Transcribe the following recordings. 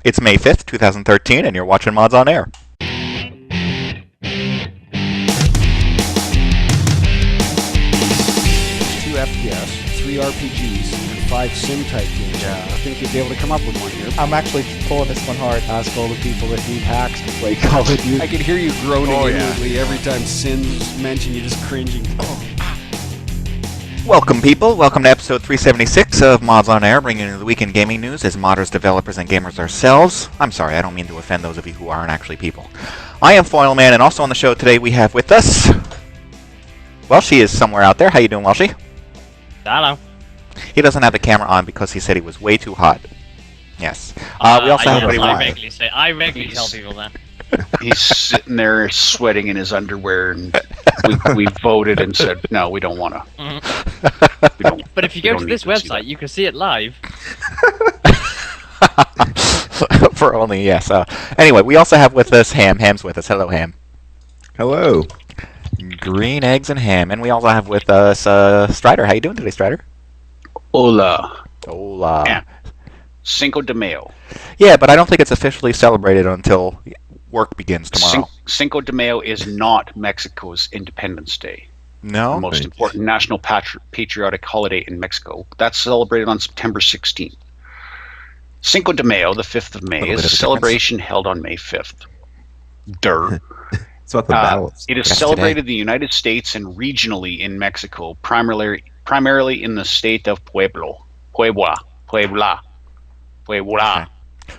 It's May 5th, 2013, and you're watching Mods on Air. 2 FPS, 3 RPGs, and 5 sim-type games. Yeah. I think you'd be able to come up with one here. I'm actually pulling this one hard. Ask all the people that need hacks to play Call of Duty. I can hear you groaning inwardly every time Sin's mentioned. You're just cringing. Welcome, people. Welcome to episode 376 of Mods on Air, bringing you the weekend gaming news as modders, developers, and gamers ourselves. I'm sorry, I don't mean to offend those of you who aren't actually people. I am foyleman, and also on the show today we have with us... Welshy is somewhere out there. How you doing, Welshy? Hello. He doesn't have the camera on because he said he was way too hot. Yes. We also have I regularly tell people that. He's sitting there sweating in his underwear, and we voted and said, no, we don't want to. Mm-hmm. But if you go to this website, you can see it live. For only, yes. Anyway, we also have with us Ham. Ham's with us. Hello, Ham. Hello. Green eggs and ham. And we also have with us Stryder. How you doing today, Stryder? Hola. Hola. Yeah. Cinco de Mayo. Yeah, but I don't think it's officially celebrated until work begins tomorrow. Cinco de Mayo is not Mexico's Independence Day. No? The most important national patriotic holiday in Mexico. That's celebrated on September 16th. Cinco de Mayo, the 5th of May, is a celebration held on May 5th. Durr. It's about the battles. It is celebrated in the United States and regionally in Mexico, primarily in the state of Puebla. Okay.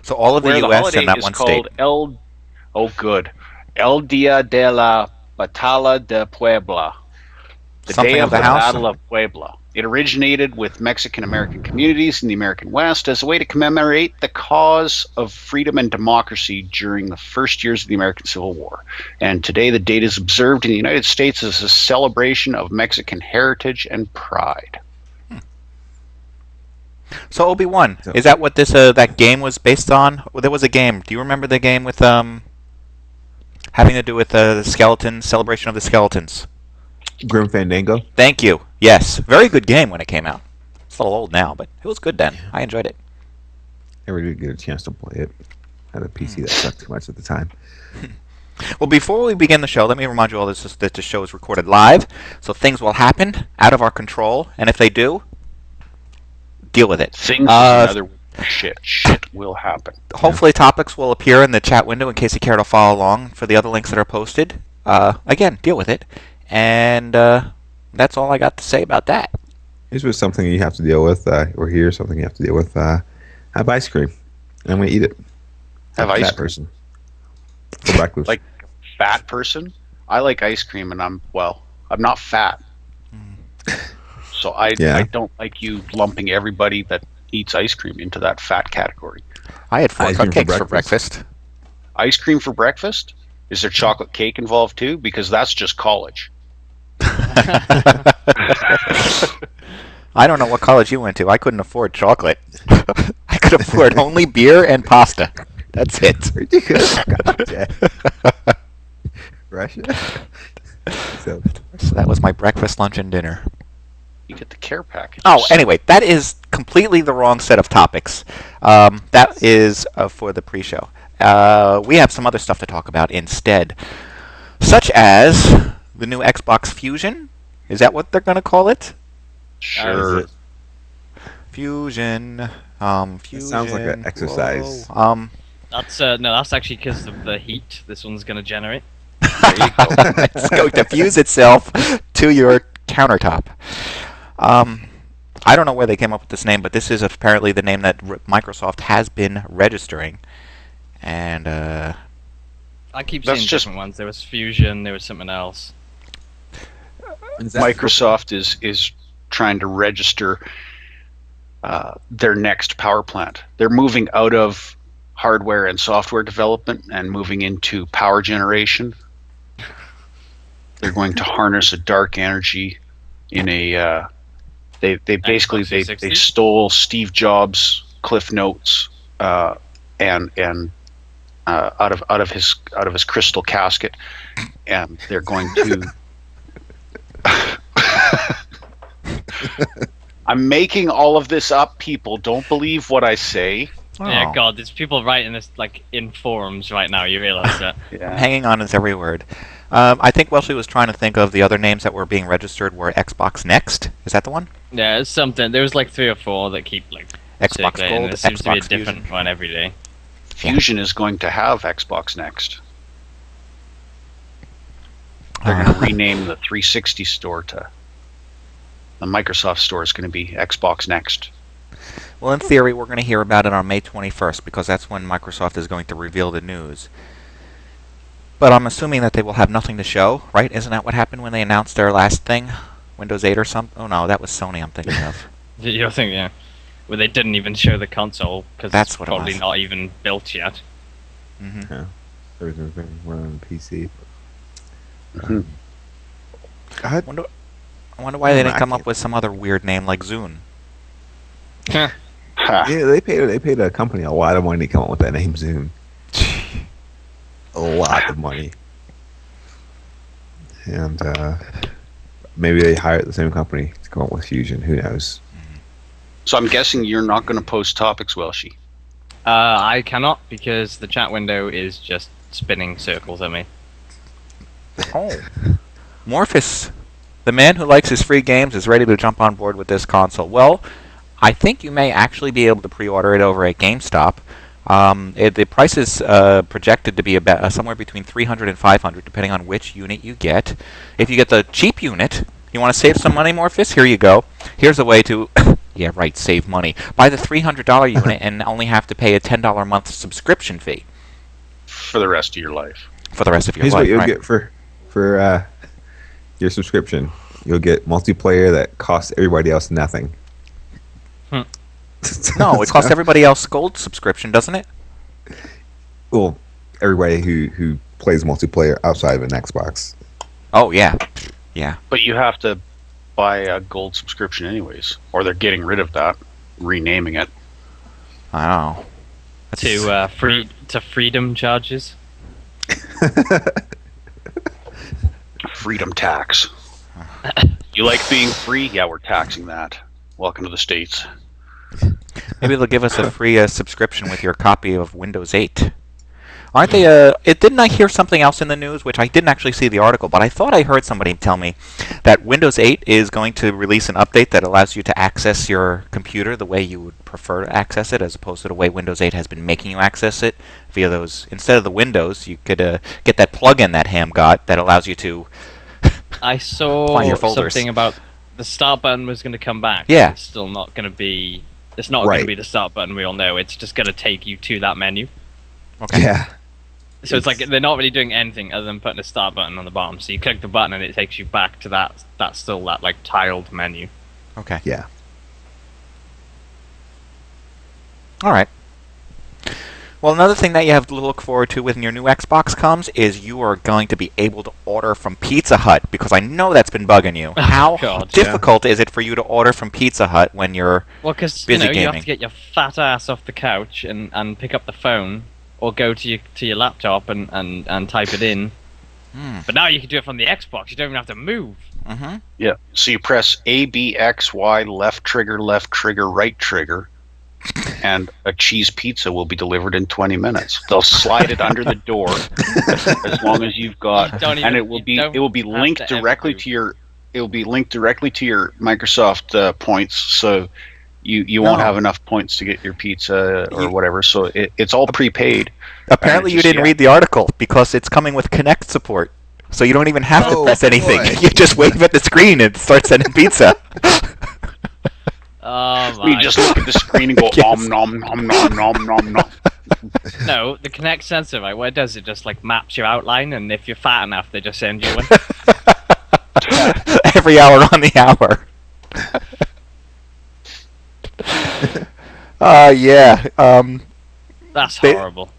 So all of the U.S. and that one state. El Dia de la Batalla de Puebla. The Something Day of of the the house? Battle of Puebla. It originated with Mexican-American communities in the American West as a way to commemorate the cause of freedom and democracy during the first years of the American Civil War. And today the date is observed in the United States as a celebration of Mexican heritage and pride. So Obi-Wan, is that what this that game was based on? Well, there was a game. Do you remember the game with having to do with the skeletons, celebration of the skeletons? Grim Fandango. Thank you. Yes, very good game when it came out. It's a little old now, but it was good then. I enjoyed it. Never did get a chance to play it. I had a PC that sucked too much at the time. Well, before we begin the show, let me remind you all that the show is recorded live, so things will happen out of our control, and if they do, deal with it. Things another shit will happen. Hopefully topics will appear in the chat window in case you care to follow along for the other links that are posted. Again, deal with it. And that's all I got to say about that. Here's what's something you have to deal with, or here's something you have to deal with. Have ice cream. I'm going to eat it. Have ice cream? Person. For breakfast. Like fat person? I like ice cream, and I'm not fat. So I don't like you lumping everybody that eats ice cream into that fat category. I had 4 cupcakes for breakfast. Ice cream for breakfast? Is there chocolate cake involved too? Because that's just college. I don't know what college you went to. I couldn't afford chocolate. I could afford only beer and pasta. That's it. Where'd you go? Russia? So that was my breakfast, lunch, and dinner. You get the care package. Oh, anyway, that is completely the wrong set of topics. That is for the pre-show. We have some other stuff to talk about instead, such as the new Xbox Fusion. Is that what they're going to call it? Sure. Fusion. Fusion. It sounds like an exercise. That's actually because of the heat this one's going to generate. There you go. It's going to fuse itself to your countertop. I don't know where they came up with this name, but this is apparently the name that Microsoft has been registering. And I keep seeing different ones. There was Fusion, there was something else. Microsoft is trying to register their next power plant. They're moving out of hardware and software development and moving into power generation. They're going to harness a dark energy in a they basically they stole Steve Jobs' Cliff Notes and out of his crystal casket, and they're going to I'm making all of this up, people. Don't believe what I say. Yeah, God, there's people writing this like in forums right now. You realize that? I'm hanging on his every word. I think Welshy was trying to think of the other names that were being registered were Xbox Next. Is that the one? Yeah, it's something. There's like 3 or 4 that keep like Xbox circulating. Gold, There seems to be a Xbox different Fusion. one every day. Fusion is going to have Xbox Next. They're going to rename the 360 store to... The Microsoft store is going to be Xbox Next. Well, in theory, we're going to hear about it on May 21st because that's when Microsoft is going to reveal the news. But I'm assuming that they will have nothing to show, right? Isn't that what happened when they announced their last thing? Windows 8 or something? Oh no, that was Sony I'm thinking of. You're thinking, yeah. Well, they didn't even show the console because That's it's what it probably was. not even built yet. Mm-hmm. Yeah. Everything's been running on the PC. Mhm. I wonder why they didn't come up with some other weird name like Zune. Ha. Yeah, they paid a company a lot of money to come up with that name Zune. A lot of money. And maybe they hired the same company to come up with Fusion. Who knows? So I'm guessing you're not going to post topics, Welshy. I cannot because the chat window is just spinning circles at me. Oh. Morphus, the man who likes his free games, is ready to jump on board with this console. Well, I think you may actually be able to pre-order it over at GameStop. The price is projected to be about somewhere between $300 and $500, depending on which unit you get. If you get the cheap unit, you want to save some money, Morphus? Here you go. Here's a way to, yeah, right, save money. Buy the $300 unit and only have to pay a $10 a month subscription fee For the rest of your life. for the rest of your Here's life. what you'll Right. get for your subscription. You'll get multiplayer that costs everybody else nothing. No, it costs everybody else gold subscription, doesn't it? Well, everybody who plays multiplayer outside of an Xbox. Oh, yeah. Yeah. But you have to buy a gold subscription anyways. Or they're getting rid of that, renaming it. I don't know. To freedom charges. Freedom tax. You like being free? Yeah, we're taxing that. Welcome to the States. Maybe they'll give us a free subscription with your copy of Windows 8. Aren't they? Didn't I hear something else in the news, which I didn't actually see the article, but I thought I heard somebody tell me that Windows 8 is going to release an update that allows you to access your computer the way you would prefer to access it, as opposed to the way Windows 8 has been making you access it via those. Instead of the Windows, you could get that plug-in that Ham got that allows you to. I saw Find your folders. something about the start button was going to come back. Yeah. It's still not going to be. It's not going Right. to be the start button we all know. It's just going to take you to that menu. Okay. Yeah. So it's like they're not really doing anything other than putting a start button on the bottom. So you click the button and it takes you back to that like tiled menu. Okay. Yeah. All right. Well, another thing that you have to look forward to when your new Xbox comes is you are going to be able to order from Pizza Hut, because I know that's been bugging you. How God, difficult is it for you to order from Pizza Hut when you're Well, because busy you have gaming? to get your fat ass off the couch and pick up the phone or go to your laptop and type it in. But now you can do it from the Xbox. You don't even have to move. Mm-hmm. Yeah. So you press A, B, X, Y, left trigger, right trigger, and a cheese pizza will be delivered in 20 minutes. They'll slide it under the door as long as you've got, and it will be linked directly to your. It will be linked directly to your Microsoft points, so you won't have enough points to get your pizza or whatever. So it's all prepaid. Apparently, you didn't read the article because it's coming with Kinect support, so you don't even have to press anything. boy. You just wave at the screen and start sending pizza. Oh my! You just look at the screen and go om nom nom nom nom nom nom. No, the Kinect sensor, right? What it does, it just like maps your outline, and if you're fat enough, they just send you one. Every hour on the hour. Yeah. That's horrible.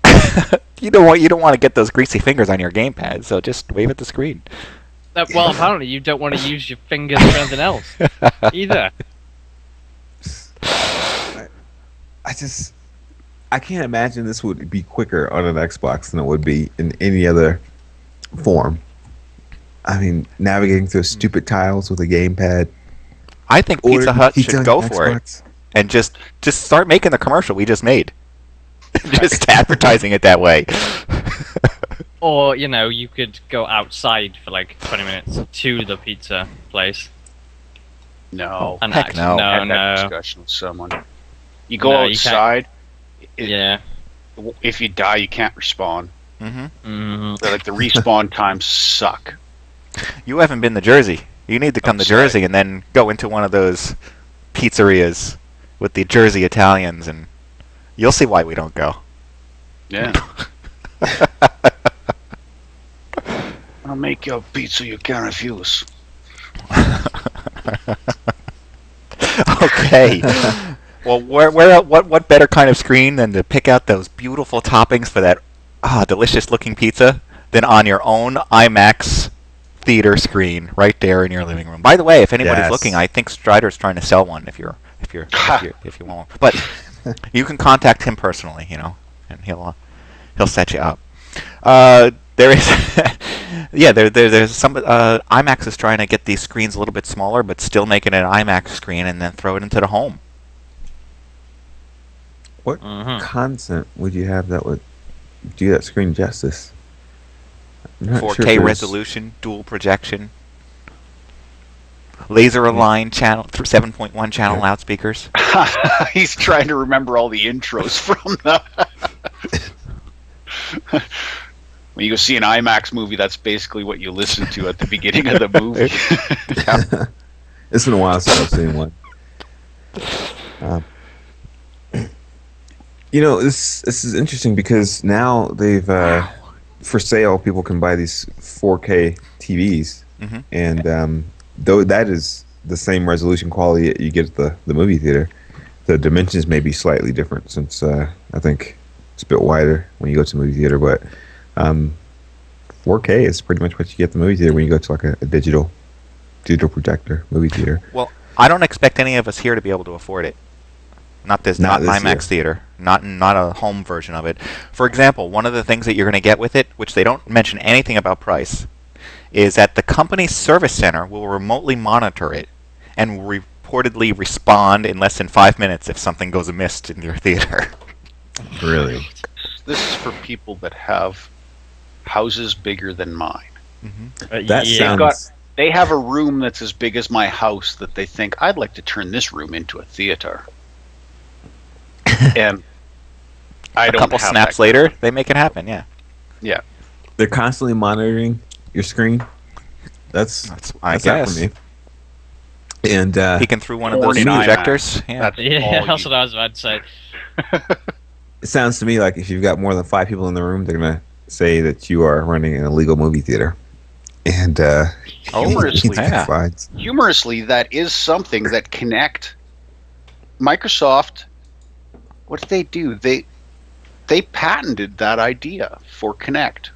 You don't want to get those greasy fingers on your gamepad, so just wave at the screen. Well, apparently you don't want to use your fingers for anything else either. I can't imagine this would be quicker on an Xbox than it would be in any other form. I mean, navigating through stupid tiles with a gamepad. I think Pizza Hut should go on for it Xbox. and just start making the commercial we just made. Just advertising it that way. Or, you could go outside for like 20 minutes to the pizza place. No. And Heck no. I had that no. discussion with someone. You go No, you can't. outside. Yeah. If you die, you can't respawn. Mm-hmm. Like the respawn times suck. You haven't been to Jersey. You need to come to Outside. Jersey and then go into one of those pizzerias with the Jersey Italians, and you'll see why we don't go. Yeah. I'll make you a pizza you can't refuse. Okay. Well, what better kind of screen than to pick out those beautiful toppings for that delicious-looking pizza than on your own IMAX theater screen right there in your living room. By the way, if anybody's Yes. looking, I think Stryder's trying to sell one. If you want, but you can contact him personally, and he'll set you up. There is, there's some IMAX is trying to get these screens a little bit smaller, but still make it an IMAX screen and then throw it into the home. What Mhm. content would you have that would do that screen justice? I'm not 4K sure if there's- resolution, dual projection, laser aligned channel, 7.1 channel Yeah. loudspeakers. He's trying to remember all the intros from the. When you go see an IMAX movie, that's basically what you listen to at the beginning of the movie. It's been a while since I've seen one. This is interesting because now they've for sale. People can buy these 4K TVs, Mhm. and though that is the same resolution quality that you get at the movie theater, the dimensions may be slightly different since I think it's a bit wider when you go to the movie theater, but 4K is pretty much what you get at the movie theater when you go to like a digital projector movie theater. Well, I don't expect any of us here to be able to afford it. Not Not not this IMAX theater, not a home version of it. For example, one of the things that you're going to get with it, which they don't mention anything about price, is that the company's service center will remotely monitor it and will reportedly respond in less than 5 minutes if something goes amiss in your theater. Really? This is for people that have houses bigger than mine. That yeah. sounds. They have a room that's as big as my house that they think, I'd like to turn this room into a theater. And I A don't couple have snaps that. later, they make it happen. Yeah, Yeah. They're constantly monitoring your screen. That's I out guess. for me. And Peeking through one of Born those in IMAX. projectors. Yeah. That's Yeah, all that's you- what I was about to say. it sounds to me like if you've got more than 5 people in the room, they're gonna say that you are running an illegal movie theater. And Humorously, yeah. fines. Humorously, that is something that Microsoft, what did they do? They patented that idea for Kinect.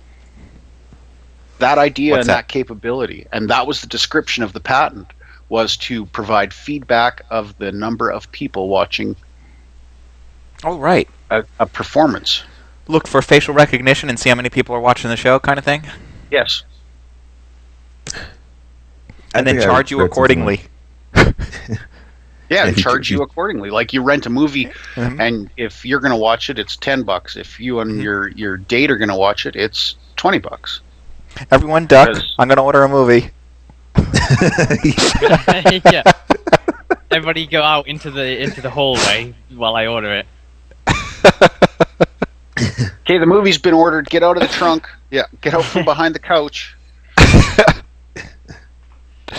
That idea What's and that? that capability. And that was the description of the patent, was to provide feedback of the number of people watching Oh, right. a performance. Look for facial recognition and see how many people are watching the show, kind of thing, Yes. and then think I charge you read something accordingly. Yeah, and Yeah, charge you accordingly. Like you rent a movie, Mhm. and if you're going to watch it, it's $10. If you and your date are going to watch it, it's $20. Everyone duck. Because- I'm going to order a movie. Yeah. Everybody go out into the hallway while I order it. Okay, the movie's been ordered. Get out of the trunk. Yeah, get out from behind the couch.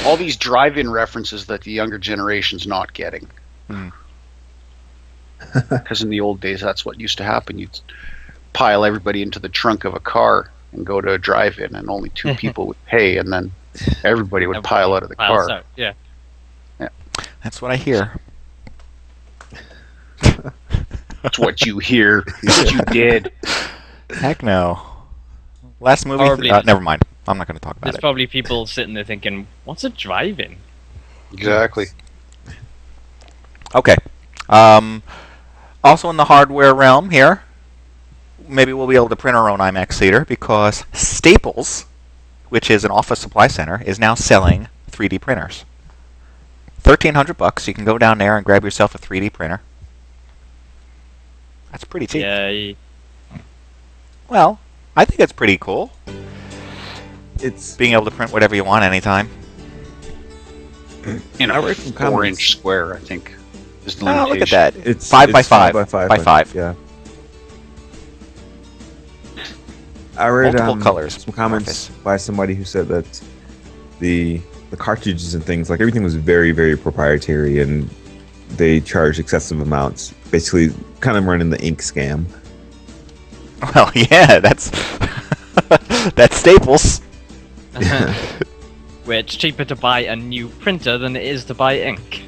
All these drive-in references that the younger generation's not getting. Hmm. Because in the old days, that's what used to happen. You'd pile everybody into the trunk of a car and go to a drive-in, and only 2 people would pay, and then everybody would pile out of the Piles car. out, yeah. That's what I hear. That's what you hear. It's what you did. Heck no. Last movie. Horribly. Never mind. I'm not going to talk about There's it. probably people sitting there thinking, "What's a drive-in?" Exactly. Okay. Also in the hardware realm here, maybe we'll be able to print our own IMAX theater because Staples, which is an office supply center, is now selling 3D printers. $1,300. You can go down there and grab yourself a 3D printer. That's pretty cheap. Yeah. Well, I think it's pretty cool. It's Being able to print whatever you want anytime. You know, I read some comments. 4-inch square, I think, is the Oh, limitation. look at that. It's 5 by it's 5 by 5 by 5. Yeah. I read Multiple colors. some comments by somebody who said that the cartridges and things, like everything was very, very proprietary, and they charged excessive amounts, basically kind of running the ink scam. Well, yeah, that's that's Staples. Where it's cheaper to buy a new printer than it is to buy ink.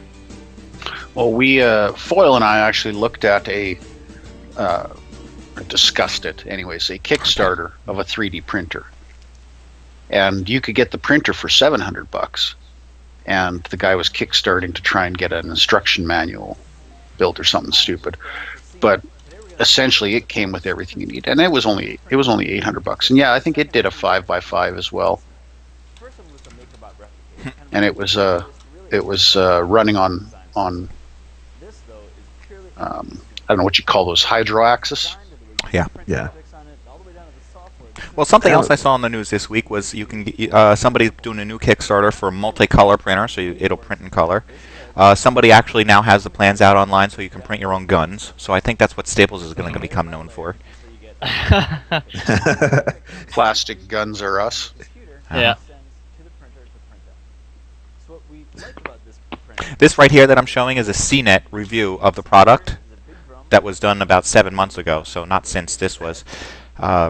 Well, we Foyle and I actually looked at discussed it anyways, a Kickstarter of a 3D printer, and you could get the printer for $700, and the guy was kickstarting to try and get an instruction manual built or something stupid, but essentially it came with everything you need, and it was only $800. And yeah, I think it did a 5 by 5 as well, and it was running on I don't know what you call those, hydro axis. Yeah. Well, something else I saw in the news this week was you can somebody doing a new Kickstarter for a multicolor printer, so it'll print in color. Somebody actually now has the plans out online, so you can print your own guns. So I think that's what Staples is going to become known for. Plastic guns are us. Yeah. This right here that I'm showing is a CNET review of the product that was done about 7 months ago, so not since this was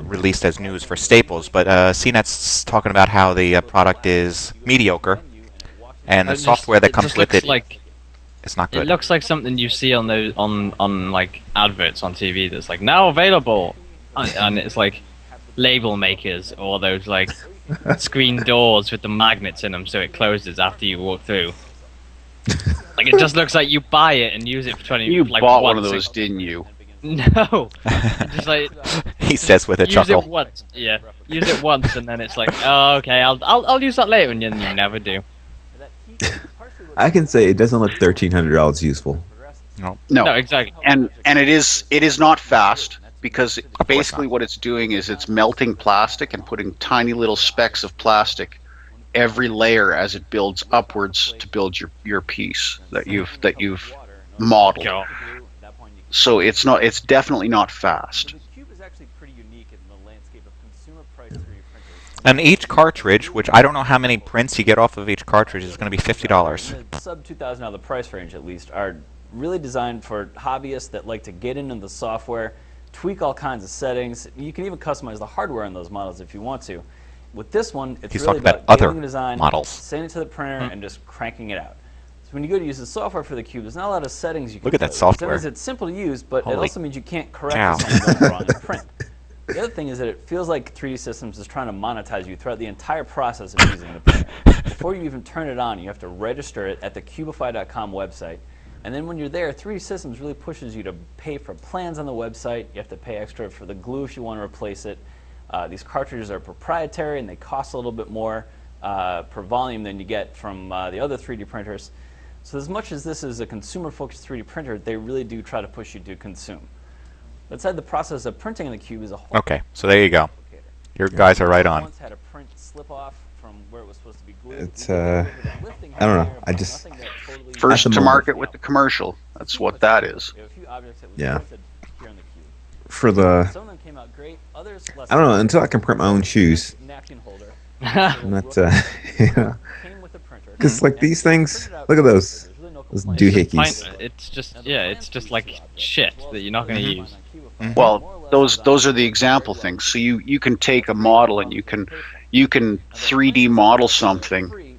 released as news for Staples, but CNET's talking about how the product is mediocre, and the software that comes with it, it's not good. It looks like something you see on those on like adverts on TV that's like now available, and it's like label makers or those like screen doors with the magnets in them so it closes after you walk through. Like it just looks like you buy it and use it for 20. You like bought one of those, didn't you? No, just like He says with a use chuckle. it once. Yeah, use it once and then it's like, oh, okay, I'll use that later, and you never do. I can say it doesn't look $1,300 useful. No. No, exactly. And it is not fast, because basically what it's doing is it's melting plastic and putting tiny little specks of plastic every layer as it builds upwards to build your piece that you've modeled. God. So it's definitely not fast. And each cartridge, which I don't know how many prints you get off of each cartridge, is going to be $50. Sub $2,000 the price range at least are really designed for hobbyists that like to get into the software, tweak all kinds of settings. You can even customize the hardware in those models if you want to. With this one, it's He's really talking about about other getting the design, models. sending it to the printer, and just cranking it out. So when you go to use the software for the cube, there's not a lot of settings you can Look at that play with. software. That means it's simple to use, but it Holy also means you can't correct cow. if something's going wrong in print. The other thing is that it feels like 3D Systems is trying to monetize you throughout the entire process of using the printer. Before you even turn it on, you have to register it at the Cubify.com website. And then when you're there, 3D Systems really pushes you to pay for plans on the website. You have to pay extra for the glue if you want to replace it. These cartridges are proprietary, and they cost a little bit more per volume than you get from the other 3D printers. So as much as this is a consumer-focused 3D printer, they really do try to push you to consume. That said, the process of printing in the cube is a whole Okay, so there you go. Your guys are right on. Once had a print slip off from where it was supposed to be glued. It's I don't know. I just First At the to moment. market with the commercial. That's what that is. Yeah. For the Some of them came out great, others less. I don't know, until I can print my own shoes. Napkin holder. I'm not yeah. Came with a printer. Because like these things, look at those. Those doohickeys. It's just like shit that you're not going to use. Well, those are the example things. So you can take a model and you can 3D model something.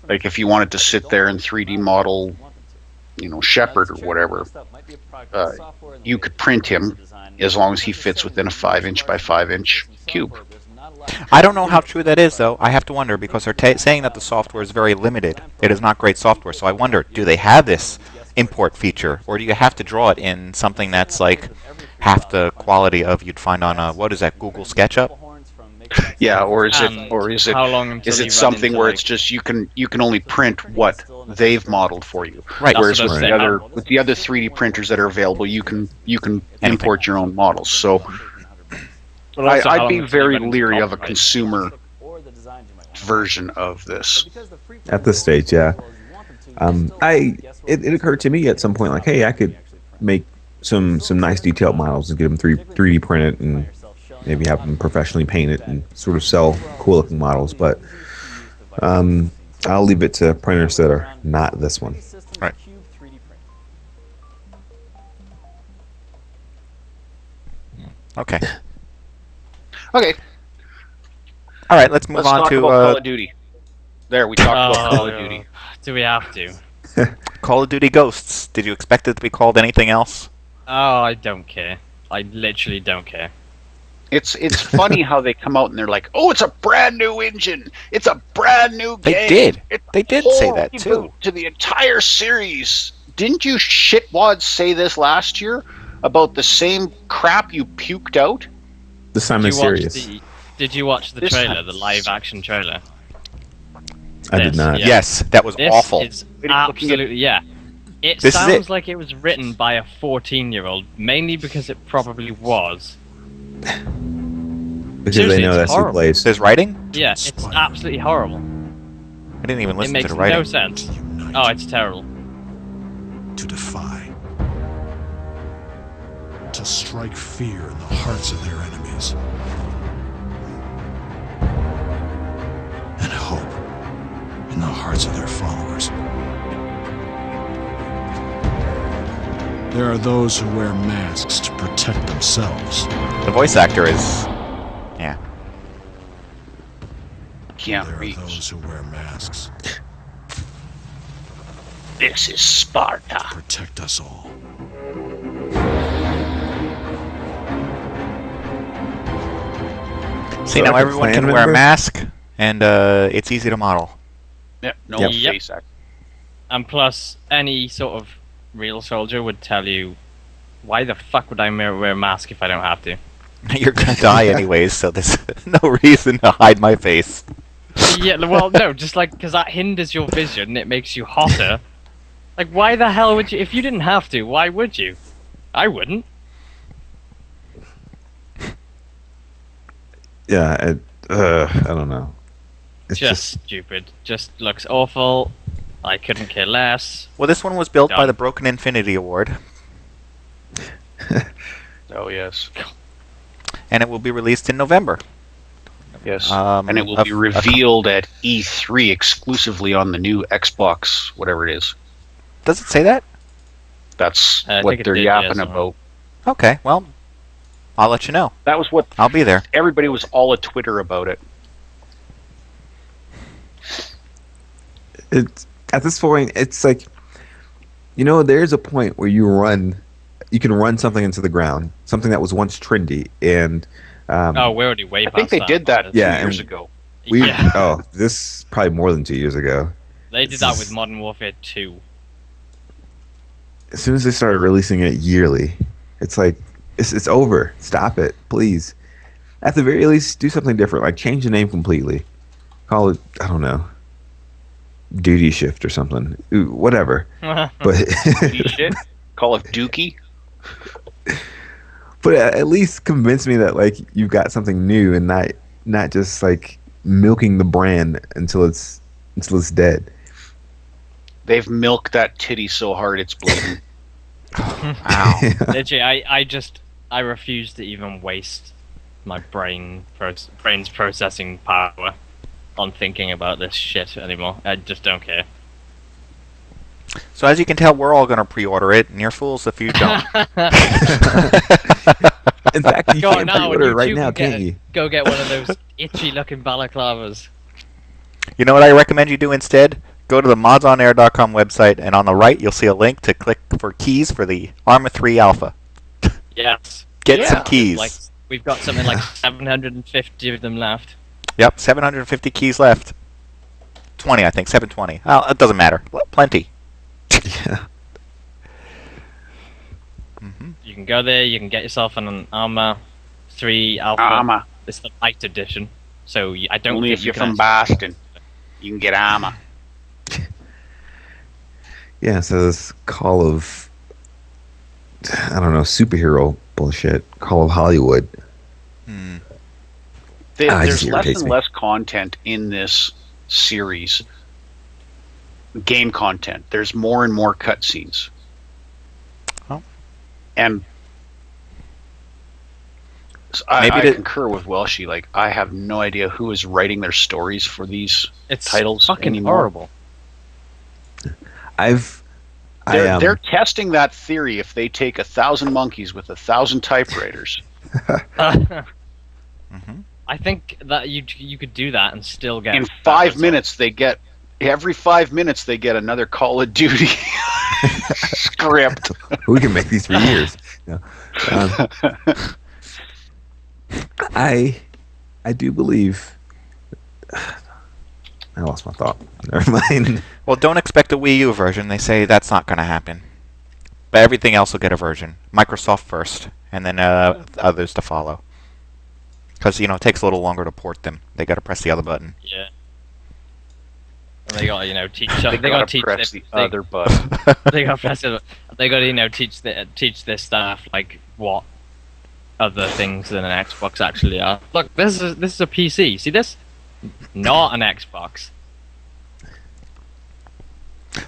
Like if you wanted to sit there and 3D model, Shepherd or whatever, you could print him as long as he fits within a 5-inch by 5-inch cube. I don't know how true that is, though. I have to wonder, because they're saying that the software is very limited. It is not great software, so I wonder, do they have this import feature, or do you have to draw it in something that's like half the quality of you'd find on, what is that, Google SketchUp? Yeah, or is And it how long until is you it run something into, where like- it's just you can only print what they've modeled for you? Right. Whereas That's with what I'm the other 3D printers that are available, you can import your own models. So But also, how I'd long be until you very run into leery of a copyright? consumer version of this. At this stage, yeah. It occurred to me at some point, like, hey, I could make some nice detailed models and get them 3D printed and maybe have them professionally painted and sort of sell cool looking models. But I'll leave it to printers that are not this one. Right. Okay. Okay, All right, let's move let's on talk to about Call of Duty. There, we talked about Call of Duty. Do we have to? Call of Duty Ghosts. Did you expect it to be called anything else? Oh, I don't care. I literally don't care. It's funny how they come out and they're like, "Oh, it's a brand new engine. It's a brand new game." They did. It's They a did whole say that, reboot too. to the entire series. Didn't you shitwads say this last year about the same crap you puked out? This time it's serious. Did you watch the This trailer, time the it's live action trailer? I did not. Yeah. Yes, that was This awful. is absolutely, yeah. It This is sounds it. like it was written by a 14-year-old, mainly because it probably was. Because Seriously, they know it's that's who horrible. plays. There's writing? Yeah, it's absolutely horrible. I didn't even It listen to makes the writing. no sense. Oh, it's terrible. To defy, to strike fear in the hearts of their enemies, and hope in the hearts of their followers. There are those who wear masks to protect themselves. The voice actor is... Yeah. Can't There are reach. those who wear masks This is Sparta. to protect us all. See, So now like a everyone clan can wear a member? mask, and it's easy to model. Yep, no Yep. face act. And plus, any sort of real soldier would tell you, why the fuck would I wear a mask if I don't have to? You're gonna die anyways, so there's no reason to hide my face. Yeah, well, no, just like, because that hinders your vision, it makes you hotter. Like, why the hell would you, if you didn't have to, why would you? I wouldn't. Yeah, I don't know. It's Just stupid. Just looks awful. I couldn't care less. Well, this one was built by Done. the Broken Infinity Award, Oh yes, and it will be released in November. yes. Um, And it will a- be revealed at E3 exclusively on the new Xbox, whatever it is. Does it say that? That's I what think it they're did, yeah, yapping somewhere. about. Okay, well, I'll let you know. That was what I'll be there. everybody was all at Twitter about it. It's at this point, it's like, there's a point where you can run something into the ground, something that was once trendy, and Oh, we're already way I past think they did that Yeah, 2 years and- ago. Yeah, this is probably more than 2 years ago. they did that with Modern Warfare 2. As soon as they started releasing it yearly, it's like it's over. Stop it, please. At the very least, do something different. Like change the name completely. Call it, I don't know, Duty Shift or something. Ooh, whatever. But Shit. Call it Dookie. but at least convince me that like you've got something new and not just like milking the brand until it's dead. They've milked that titty so hard it's bleeding. Wow. Literally, I refuse to even waste my brain's processing power on thinking about this shit anymore. I just don't care. So as you can tell, we're all gonna pre-order it, and you're fools if you don't. In fact, you Go on can now, pre-order you it right two now, can can't you? Go get one of those itchy-looking balaclavas. You know what I recommend you do instead? Go to the MODSonair.com website, and on the right, you'll see a link to click for keys for the Arma 3 Alpha. Yes. Get some keys. Like, we've got something like 750 of them left. Yep, 750 keys left. 20, I think, 720. Oh, it doesn't matter. Plenty. Yeah. You can go there, you can get yourself an Arma 3 Alpha. Arma. It's the light edition. So I don't Only think if you're can from Boston, you can get armor. Yeah, so this Call of, I don't know, superhero bullshit. Call of Hollywood. Hmm. There's just less irritates and me. less content in this series. Game content. There's more and more cutscenes. Oh. And Maybe I to- concur with Welshy. Like, I have no idea who is writing their stories for these It's titles fucking anymore. horrible. They're testing that theory if they take 1,000 monkeys with 1,000 typewriters. Mhm. I think that you could do that and still get In better 5 results. minutes, every 5 minutes they get another Call of Duty script. We can make these for years. No. I do believe. I lost my thought. Never mind. Well, don't expect a Wii U version. They say that's not going to happen. But everything else will get a version. Microsoft first, and then others to follow. Because, it takes a little longer to port them. They got to press the other button. Yeah. And they got teach. They They got gotta to teach press the other button. They got to press it. They got to teach their staff like what other things than an Xbox actually are. Look, this is a PC. See this? Not an Xbox.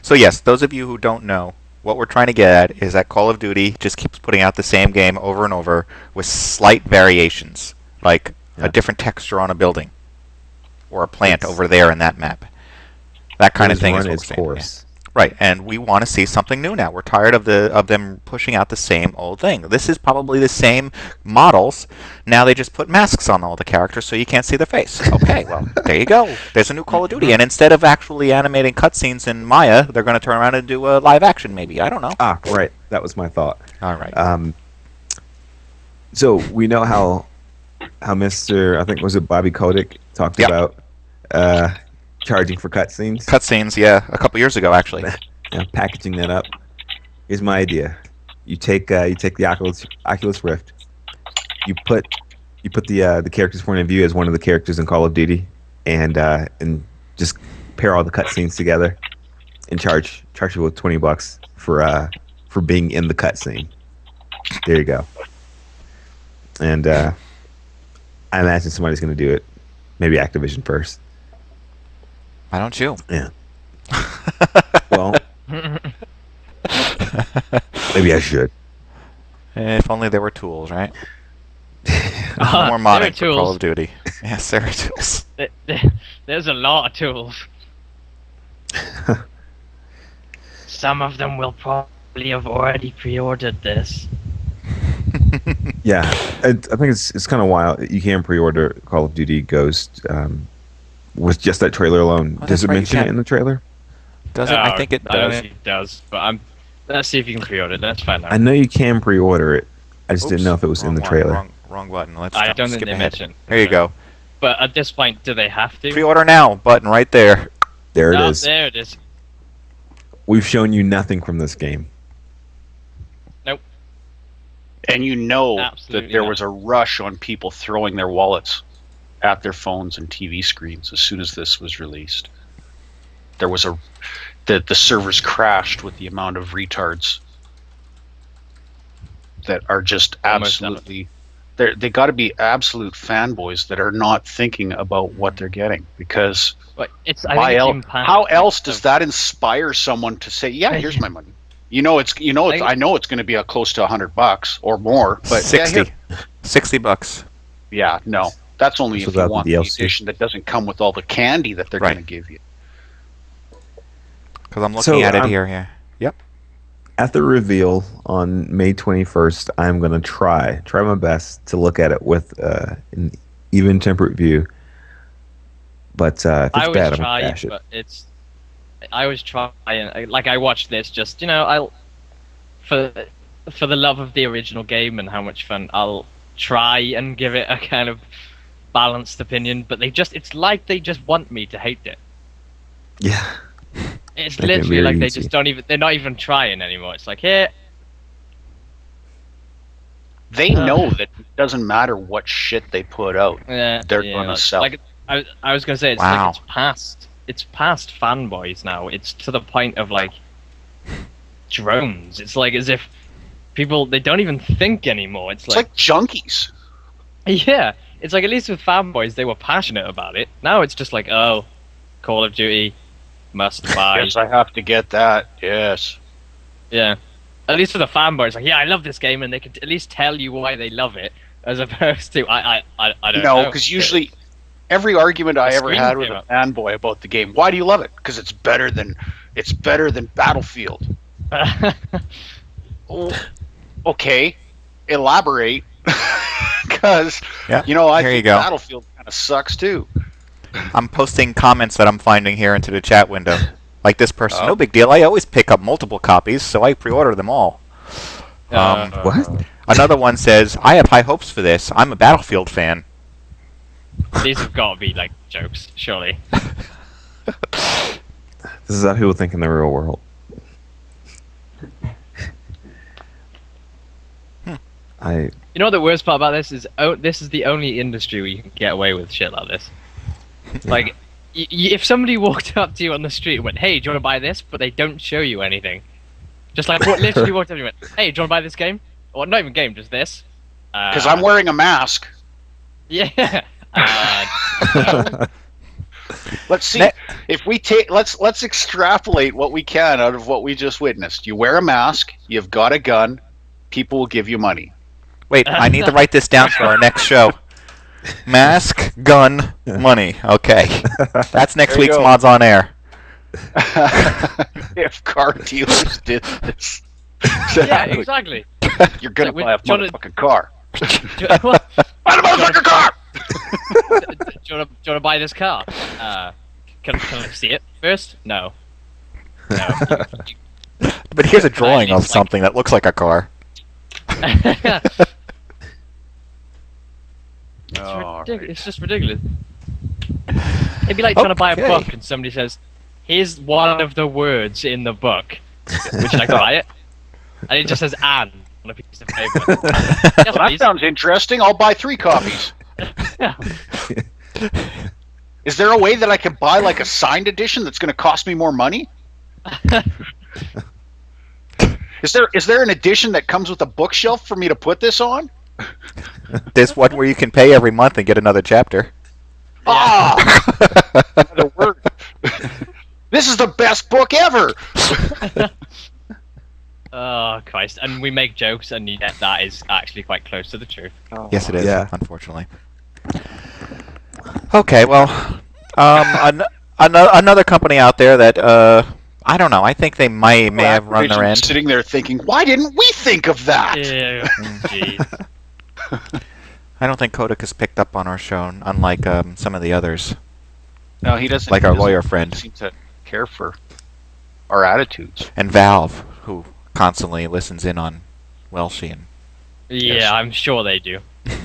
So yes, those of you who don't know, what we're trying to get at is that Call of Duty just keeps putting out the same game over and over with slight variations, like a different texture on a building or a plant over there in that map. That kind of thing is run what its we're saying. course. Right, and we want to see something new now. We're tired of them pushing out the same old thing. This is probably the same models. Now they just put masks on all the characters so you can't see their face. Okay, well, there you go. There's a new Call of Duty. And instead of actually animating cutscenes in Maya, they're going to turn around and do a live action maybe. I don't know. Ah, right. That was my thought. All right. So we know how Mr. I think was it Bobby Kotick talked Yep. about charging for cutscenes. Cutscenes, yeah, a couple years ago actually. Packaging that up. Here's my idea. You take the Oculus Rift. You put the character's point of view as one of the characters in Call of Duty, and just pair all the cutscenes together, and charge people $20 for being in the cutscene. There you go. And I imagine somebody's going to do it. Maybe Activision first. Why don't you? Yeah. Well, maybe I should. If only there were tools, right? Ah, More modding there for are Call tools. of Duty. Yes, there are tools. There's a lot of tools. Some of them will probably have already pre-ordered this. Yeah, I think it's kind of wild. You can pre-order Call of Duty Ghost with just that trailer alone. Oh, Does that's it right, you mention it can. in the trailer? Does it? I think it I don't does. think it does, but let's see if you can pre-order it. Let's find out. I know you can pre-order it. I just didn't Oops, know if it was in wrong the one, trailer. Wrong button. Let's I don't think skip they ahead. mentioned. There you go. But at this point, do they have to? Pre-order now button right there. There it Oh, is. there it is. We've shown you nothing from this game. Nope. And you know Absolutely that there not. was a rush on people throwing their wallets at their phones and TV screens as soon as this was released. There was the servers crashed with the amount of retards that are just Almost absolutely. They got to be absolute fanboys that are not thinking about what they're getting, because But how else does that inspire someone to say, "Yeah, here's my money"? I know it's going to be close to $100 or more, but $60. $60. yeah, no, that's only This if was you out the want the DLC. edition that doesn't come with all the candy that they're Right. going to give you. Because I'm looking at it here. Yeah. Yep. At the reveal on May 21st, I'm going to try my best to look at it with an even temperate view. But if I it's always bad, I'm try, going to bash it. but I always try, and like I watched this just I'll for the love of the original game and how much fun, I'll try and give it a kind of balanced opinion. But it's like they just want me to hate it. Yeah. It's Make it literally very like they easy. just don't even. They're not even trying anymore. It's like, here, They know that it doesn't matter what shit they put out. They're gonna sell. Like I was gonna say, it's Wow. like it's past fanboys now. It's to the point of like drones. It's like as if people they don't even think anymore. It's It's like junkies. yeah. It's like at least with fanboys they were passionate about it. Now it's just like, oh, Call of Duty must buy. Yes, I have to get that. Yes. Yeah. At least for the fanboys, like, yeah, I love this game, and they can at least tell you why they love it, as opposed to I don't know. No, because usually every argument I ever screen had with came a up. fanboy about the game, why do you love it? Because it's better than Battlefield. Okay, elaborate. Because Yeah, I here you think go. Battlefield kind of sucks too. I'm posting comments that I'm finding here into the chat window. Like this person, Oh. no big deal. I always pick up multiple copies, so I pre-order them all. What? Another one says, I have high hopes for this. I'm a Battlefield fan. These have got to be like jokes, surely. This is how people think in the real world. You know what the worst part about this is? This is the only industry where you can get away with shit like this. Like, if somebody walked up to you on the street and went, "Hey, do you want to buy this?" but they don't show you anything, just like literally walked up to you and went, "Hey, do you want to buy this game?" Or not even game, just this. Because I'm wearing a mask. Yeah. Let's see if we take. Let's extrapolate what we can out of what we just witnessed. You wear a mask. You've got a gun. People will give you money. Wait, I need to write this down for our next show. Mask, gun, money. Okay. That's next There you week's go. Mods on Air. If car dealers did this, Yeah, exactly. you're gonna Like, buy a John- motherfucking car. What? Buy the motherfucking car. Do you want to buy this car? Can I see it first? No. No. But here's a drawing it's of like- something that looks like a car. It's just ridiculous. It'd be like trying to buy a Okay. book and somebody says, "Here's one of the words in the book. Would you like to buy it?" And it just says "and" on a piece of paper. Yes, Well, that please. sounds interesting. I'll buy 3 copies. Is there a way that I can buy like a signed edition that's going to cost me more money? Is there an edition that comes with a bookshelf for me to put this on? There's one where you can pay every month and get another chapter. Ah! Another word. This is the best book ever. Oh Christ! And we make jokes, and yet that is actually quite close to the truth. Yes, it is, Yeah. unfortunately. Okay, well, another company out there that, I don't know, I think they may have run their Activision end. Sitting there thinking, why didn't we think of that? Ew, jeez. I don't think Kodak has picked up on our show, unlike some of the others. No, he doesn't. Like our he doesn't lawyer friend. seem to care for our attitudes. And Valve, who constantly listens in on Welshy. And Yeah, Yes. I'm sure they do.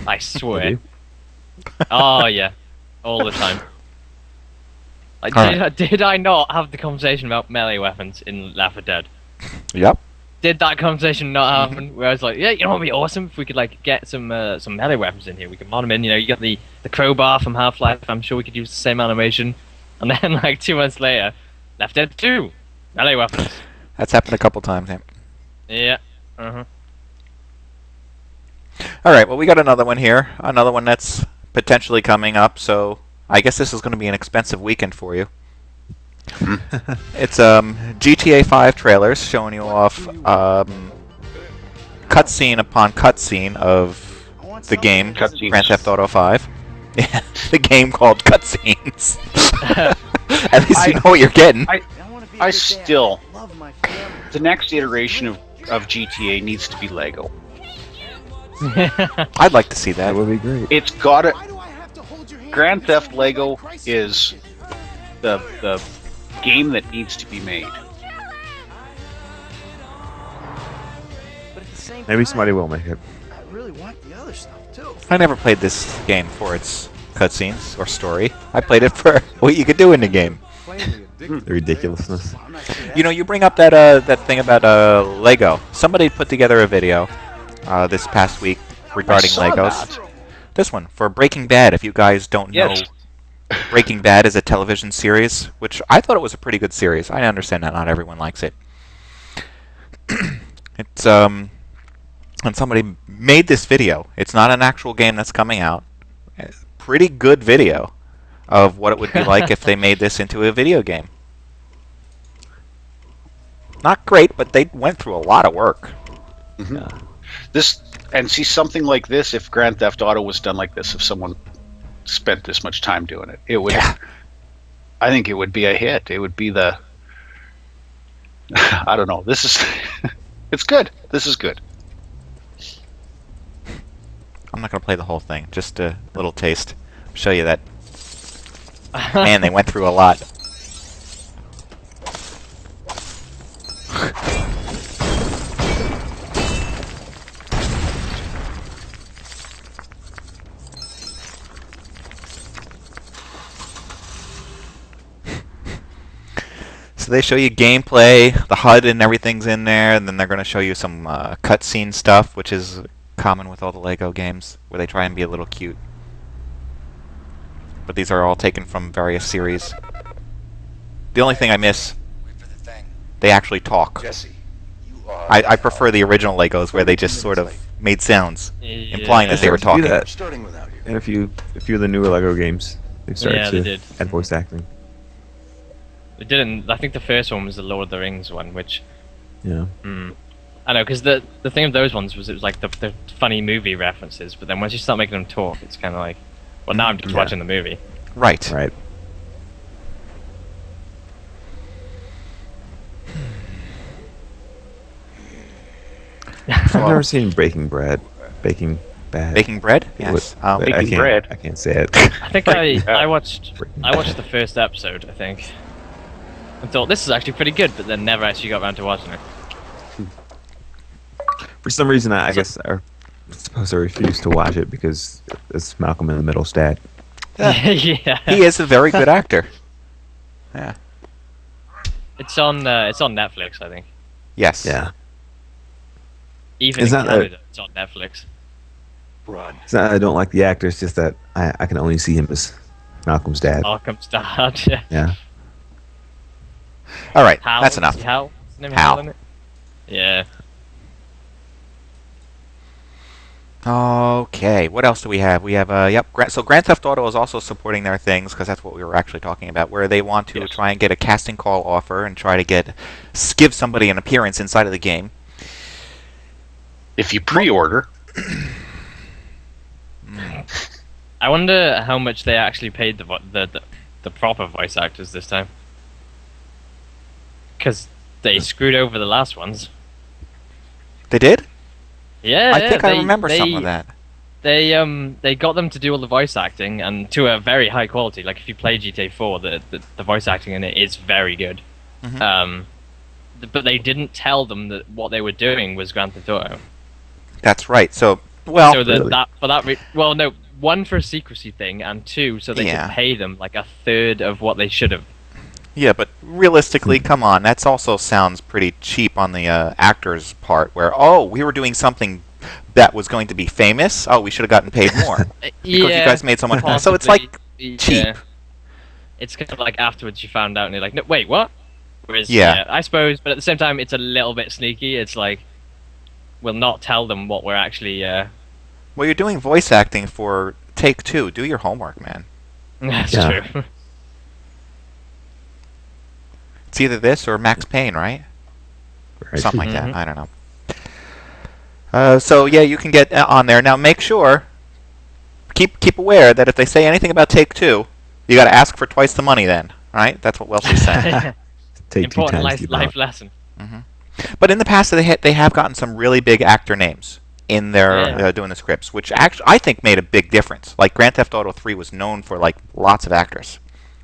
I swear. They do? Oh yeah, all the time. Like, Alright. did I not have the conversation about melee weapons in Left 4 Dead? Yep. Did that conversation not happen? Where I was like, yeah, you know what'd be awesome if we could like get some melee weapons in here. We could mod them in. You know, you got the crowbar from Half-Life. I'm sure we could use the same animation. And then like 2 months later, Left 4 Dead 2 melee weapons. That's happened a couple times. Yeah. Yeah. Uh-huh. All right, well, we got another one here. Another one that's potentially coming up, so I guess this is going to be an expensive weekend for you. It's GTA 5 trailers showing you off cutscene upon cutscene of the game Cutscenes. Grand Theft Auto 5. Yeah, the game called Cutscenes. At least you know what you're getting. I still, the next iteration of GTA needs to be Lego. I'd like to see That that. would be great. It's got to. Grand Theft Lego is the game that needs to be made. Maybe somebody will make it. I really want the other stuff too. I never played this game for its cutscenes or story. I played it for what you could do in the game. The ridiculousness. You know, you bring up that that thing about Lego. Somebody put together a video this past week regarding saw Legos. that. This one for Breaking Bad. If you guys don't know, Yes. Breaking Bad is a television series, which I thought it was a pretty good series. I understand that not everyone likes it. It's and somebody made this video. It's not an actual game that's coming out. Pretty good video of what it would be like if they made this into a video game. Not great, but they went through a lot of work. This and see something like this. If Grand Theft Auto was done like this, if someone spent this much time doing it, it would. Yeah. I think it would be a hit. It would be the. I don't know. This is. It's good. This is good. I'm not going to play the whole thing. Just a little taste. Show you that. Man, they went through a lot. So they show you gameplay, the HUD and everything's in there, and then they're going to show you some cutscene stuff, which is common with all the Lego games, where they try and be a little cute. But these are all taken from various series. The only thing I miss, they actually talk. I prefer the original Legos where they just sort of made sounds, implying that they were Do talking. that. Starting without you. And a few of the newer Lego games, they started Yeah, they to did. add voice acting. They didn't. I think the first one was the Lord of the Rings one, which Yeah. I know, because the thing of those ones was it was like the funny movie references, but then once you start making them talk, it's kind of like, well, now I'm just watching the movie. Right. Right. I've never seen Breaking Bad. Baking Bad. Baking bread? Yes. I Baking can't- bread. I can't say it. I think I watched Breaking the first episode, I think, and thought this is actually pretty good, but then never actually got around to watching it. For some reason, I guess I suppose I refused to watch it because it's Malcolm in the Middle's dad. Yeah. He is a very good actor. Yeah. It's on Netflix, I think. Yes. Yeah. Even Is in that Canada, it's on Netflix. Run. It's not that I don't like the actor, it's just that I can only see him as Malcolm's dad. Arkham Start. Yeah. Yeah. All right. Hal, That's enough. Hal? His name Hal. isn't it? Yeah. Okay, what else do we have? We have, so Grand Theft Auto is also supporting their things, because that's what we were actually talking about, where they want to try and get a casting call offer and try to give somebody an appearance inside of the game. If you pre-order, I wonder how much they actually paid the proper voice actors this time. Because they screwed over the last ones. They did? Yeah, I think I they- remember they- some of that. They got them to do all the voice acting, and to a very high quality. Like if you play GTA 4, the voice acting in it is very good. Mhm. But they didn't tell them that what they were doing was Grand Theft Auto. That's right. So, well, So really? well, no, one for a secrecy thing, and two so they Yeah. could pay them like a third of what they should have. yeah, but realistically, come on, that's also sounds pretty cheap on the actor's part, where, oh, we were doing something that was going to be famous, oh, we should have gotten paid more. Because you guys made so much money. So it's like cheap. Yeah. It's kind of like afterwards you found out and you're like, no, wait, what? Whereas, Yeah. I suppose, but at the same time, it's a little bit sneaky. It's like, we'll not tell them what we're actually. Well, you're doing voice acting for Take-Two. Do your homework, man. That's Yeah. true. It's either this or Max Payne, right? Right. Something like that. Mhm. I don't know. So yeah, you can get on there. Now make sure, keep aware that if they say anything about Take-Two, you got to ask for twice the money. Then, right? That's what Welshy's saying. Take two Important times the amount. life lesson. But in the past, they have gotten some really big actor names in their Yeah. doing the scripts, which actually I think made a big difference. Like Grand Theft Auto 3 was known for like lots of actors.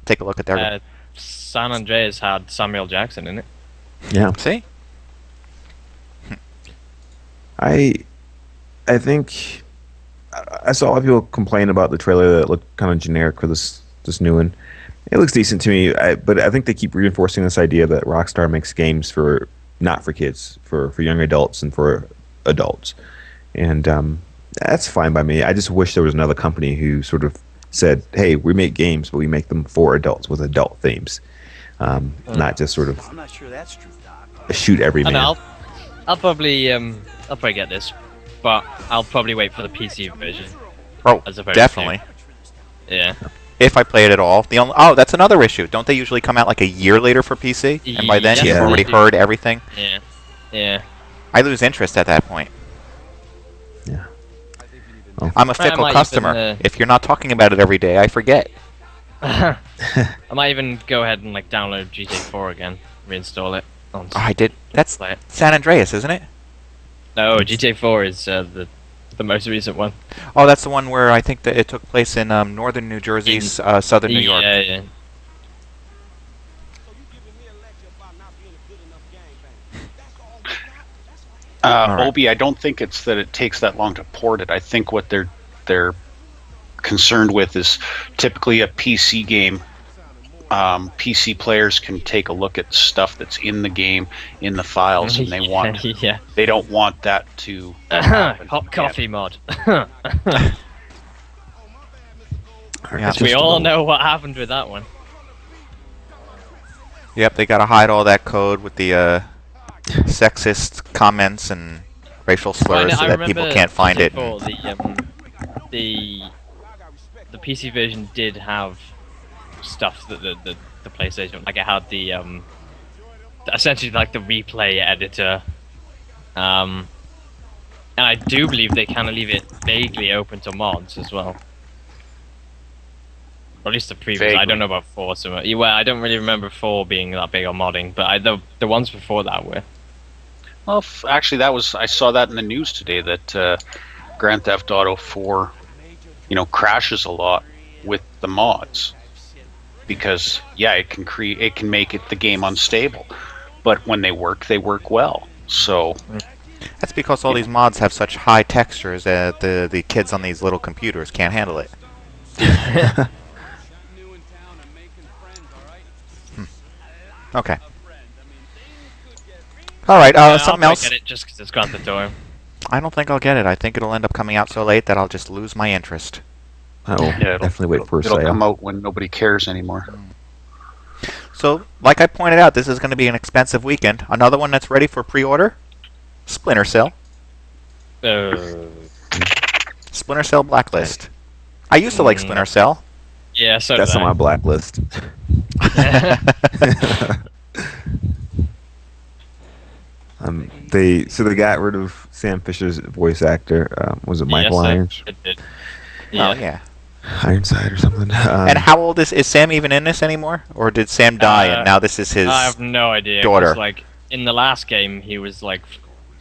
Take a look at their. San Andreas had Samuel Jackson in it. Yeah. See? I think I saw a lot of people complain about the trailer that it looked kind of generic for this new one. It looks decent to me, but I think they keep reinforcing this idea that Rockstar makes games not for kids, for young adults and for adults. And That's fine by me. I just wish there was another company who sort of said, "Hey, we make games, but we make them for adults with adult themes, not just sort of I'm not sure that's true, Doc. shoot every And man." I'll probably get this, but I'll probably wait for the PC version. Oh, As opposed definitely. Yeah. If I play it at all. That's another issue. Don't they usually come out like a year later for PC? And by then Yes, you've they already do. heard everything? Yeah. Yeah. I lose interest at that point. Yeah. I'm a fickle might customer. even, If you're not talking about it every day, I forget. I might even go ahead and like download GTA 4 again, reinstall it. On Oh, I did. That's play it. San Andreas, isn't it? No, GTA 4 is the most recent one. Oh, that's the one where I think that it took place in northern New Jersey, southern New York. Yeah, yeah. Alright. Obi, I don't think it's that it takes that long to port it. I think what they're concerned with is typically a PC game. PC players can take a look at stuff that's in the game, in the files, and Yeah. they don't want that to happen. Hot coffee mod. Yeah. We all know what happened with that one. Yep, they gotta hide all that code with the sexist comments and racial slurs so that people can't find it. Before, the PC version did have stuff that the PlayStation, like it had the essentially like the replay editor, and I do believe they kind of leave it vaguely open to mods as well. Or at least the previous. Vaguely. I don't know about 4 so much. Well, I don't really remember 4 being that big on modding, but the ones before that were. Well, actually, I saw that in the news today that Grand Theft Auto 4, crashes a lot with the mods because it can make the game unstable, but when they work well. So That's because all these mods have such high textures that the kids on these little computers can't handle it. Okay. All right. Something I'll else. get it just because it's Grand Theft Auto. I don't think I'll get it. I think it'll end up coming out so late that I'll just lose my interest. I will definitely wait for a it'll sale. come out when nobody cares anymore. So, like I pointed out, this is going to be an expensive weekend. Another one that's ready for pre-order: Splinter Cell. Splinter Cell Blacklist. I used to like Splinter Cell. Yeah, so That's did on I. my blacklist. They got rid of Sam Fisher's voice actor. Was it Michael Yes, Irons? it did. Oh yeah. Ironside or something. And how old is Sam even in this anymore, or did Sam die and now this is his? I have no idea. 'cause, daughter. like in the last game, he was like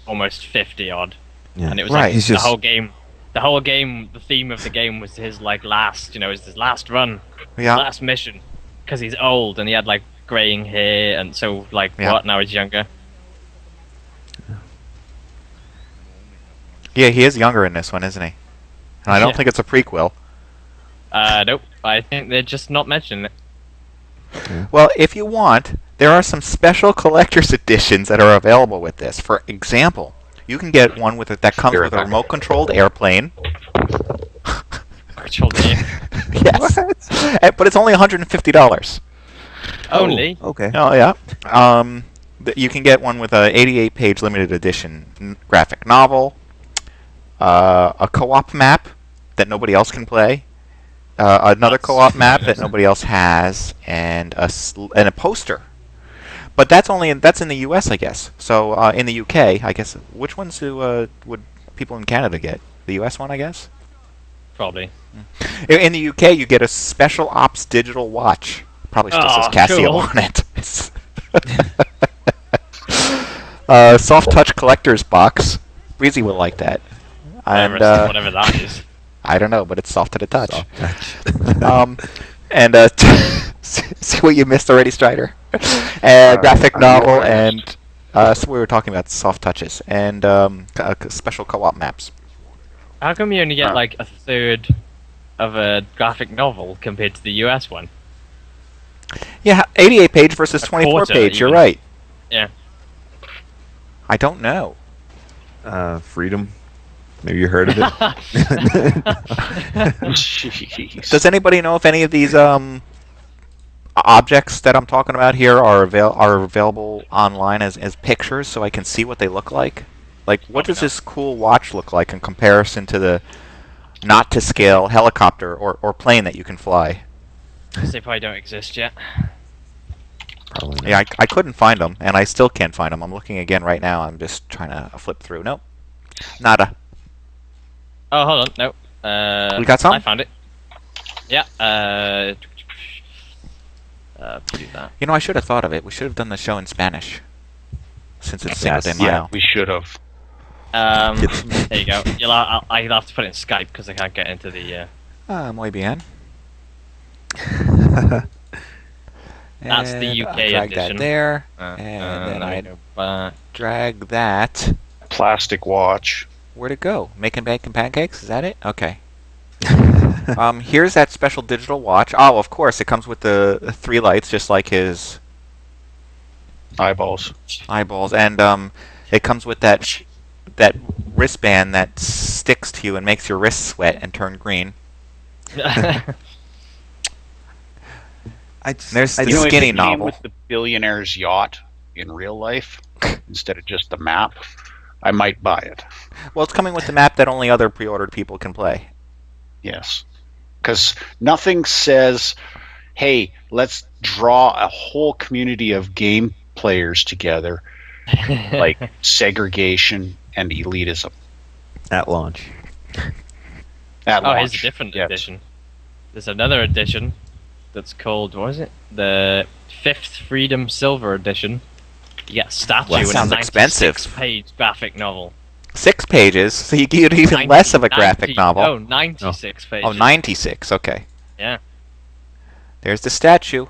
almost 50 odd, Yeah. and it was Right, like he's the just- whole game. The whole game, the theme of the game was his like last, his last run, Yeah. last mission, because he's old and he had like graying hair, and so like Yeah. what? Now he's younger. Yeah, he is younger in this one, isn't he? And I don't Yeah. think it's a prequel. Nope. I think they're just not mentioning it. Well, if you want, there are some special collector's editions that are available with this. For example, you can get one that comes with a remote-controlled airplane. Virtual game. Yes, but it's only $150. Only. Okay. Oh yeah. You can get one with a 88-page limited edition graphic novel, a co-op map that nobody else can play, another co-op map that nobody else has, and a poster. But that's in the U.S. I guess. So in the U.K. I guess which ones would people in Canada get? The U.S. one I guess. Probably. In the UK, you get a Special Ops digital watch. Probably still says Casio cool. on it. Soft touch collector's box. Breezy will like that. And Whatever that is. I don't know, but it's soft to the touch. Soft touch. And see what you missed already, Stryder. Graphic novel and so we were talking about soft touches and special co-op maps. How come you only get like a third of a graphic novel compared to the US one? Yeah, 88 page versus A 24 quarter, page. You're even. right. Yeah. I don't know. Freedom. Maybe you heard of it. Jeez. Does anybody know if any of these objects that I'm talking about here are available online as pictures, so I can see what they look like? Like, what does this cool watch look like in comparison to the not-to-scale helicopter or plane that you can fly? They probably don't exist yet. Probably not. Yeah, I couldn't find them, and I still can't find them. I'm looking again right now. I'm just trying to flip through. Nope. Nada. Oh, hold on. No. We got some? I found it. Yeah. Do that. You know, I should have thought of it. We should have done the show in Spanish, since it's Cinco de Yes. Mayo. Yeah, we should have. There you go. I'll have to put it in Skype because I can't get into the. Muy bien. That's the And UK I'll drag edition. that there, and then I go back. drag that. Plastic watch. Where'd it go? Making bacon pancakes? Is that it? Okay. Here's that special digital watch. Oh, of course, it comes with the 3 lights, just like his Eyeballs. eyeballs, and it comes with that wristband that sticks to you and makes your wrists sweat and turn green. There's the You know, if skinny it came novel. with the billionaire's yacht in real life instead of just the map, I might buy it. Well, it's coming with the map that only other pre-ordered people can play. Yes. Because nothing says, hey, let's draw a whole community of game players together like segregation and elitism. At launch. At Oh, launch. here's a different Yes. edition. There's another edition that's called, what is it? The 5th Freedom Silver Edition. You get a statue Well, that and sounds a expensive. 96-page graphic novel. 6 pages, so you get even less of a graphic novel. Oh, 96 pages. Oh, 96, okay. Yeah. There's the statue.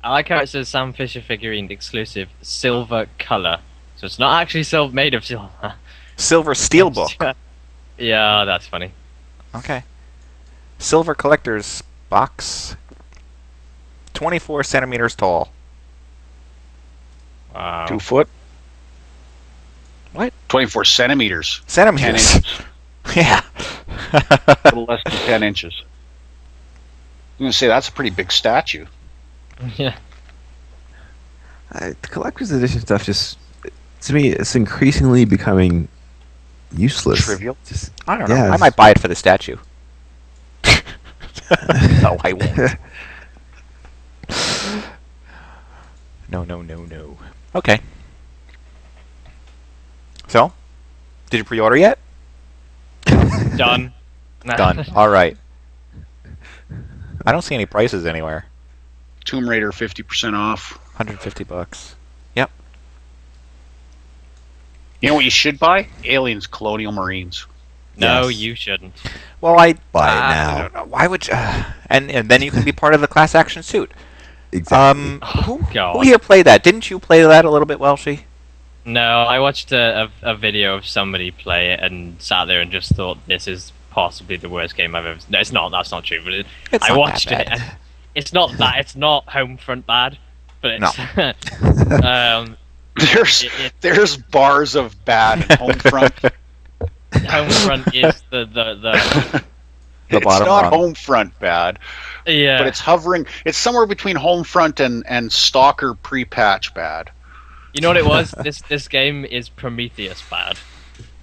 I like how it says Sam Fisher figurine exclusive silver color. So it's not actually made of silver. Silver steelbook. Yeah, that's funny. Okay. Silver collector's box. 24 centimeters tall. Wow. 2 foot? What? 24 centimeters. 10 Centimeters. inches. Yeah. A little less than 10 inches. I'm going to say that's a pretty big statue. Yeah. The collector's edition stuff just, to me, it's increasingly becoming useless. Trivial. Just, I don't know. yeah, I might buy it for the statue. No, I won't. No. Okay. So, did you pre-order yet? Done. Done. All right. I don't see any prices anywhere. Tomb Raider 50% off. $150. Yep. You know what you should buy? Aliens Colonial Marines. No, Yes. you shouldn't. Well, I Buy it I now. don't know. Why would you? And then you can be part of the class action suit. Exactly. Who God. here played that? Didn't you play that a little bit, Welshy? No, I watched a video of somebody play it and sat there and just thought this is possibly the worst game I've ever. No, it's not. That's not true. But It's I not watched that it. bad. And it's not that. It's not Homefront bad. But it's. There's bars of bad in Homefront. Homefront is the It's bottom not rung. Homefront bad, yeah. but it's hovering. It's somewhere between Homefront and Stalker pre-patch bad. You know what it was? This game is Prometheus bad.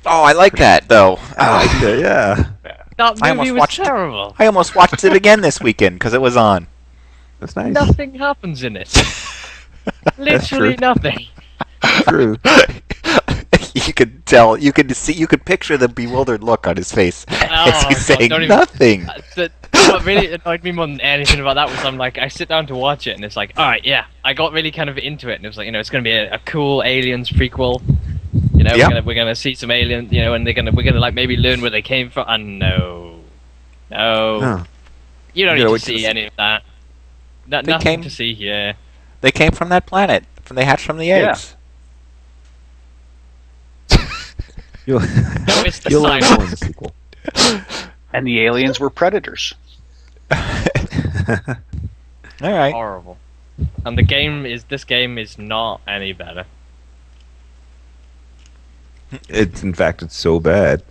Oh, I like that though. I liked it, yeah. That I movie almost was watched it. terrible. I almost watched it again this weekend because it was on. That's nice. Nothing happens in it. Literally true. nothing. True. You could tell. You could see. You could picture the bewildered look on his face as he's God, saying don't even- nothing. What really annoyed me more than anything about that was I sit down to watch it and it's like, alright, yeah, I got really kind of into it and it was like, it's going to be a cool Aliens prequel. Yeah. We're gonna see some aliens, and we're gonna like maybe learn where they came from. And no, Huh. you don't You need gotta to wait till see any of that. Nothing came- to see here. They came from that planet. They hatched from the Yeah. eggs. You'll, No, it's the you'll learn science. more in the sequel. And the aliens were predators. All right. Horrible. And this game is not any better. In fact, it's so bad.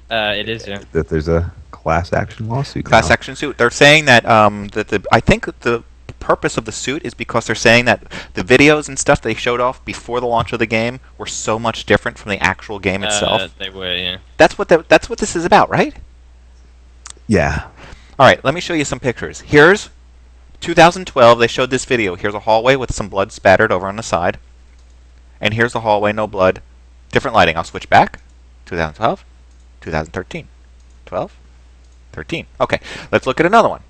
It is, yeah. That there's a class action lawsuit. Class now. action suit. They're saying that I think the purpose of the suit is because they're saying that the videos and stuff they showed off before the launch of the game were so much different from the actual game itself. They were, yeah. That's what this is about, right? Yeah. All right, let me show you some pictures. Here's 2012. They showed this video. Here's a hallway with some blood spattered over on the side. And here's the hallway, no blood. Different lighting. I'll switch back. 2012, 2013, 12, 13. Okay, let's look at another one.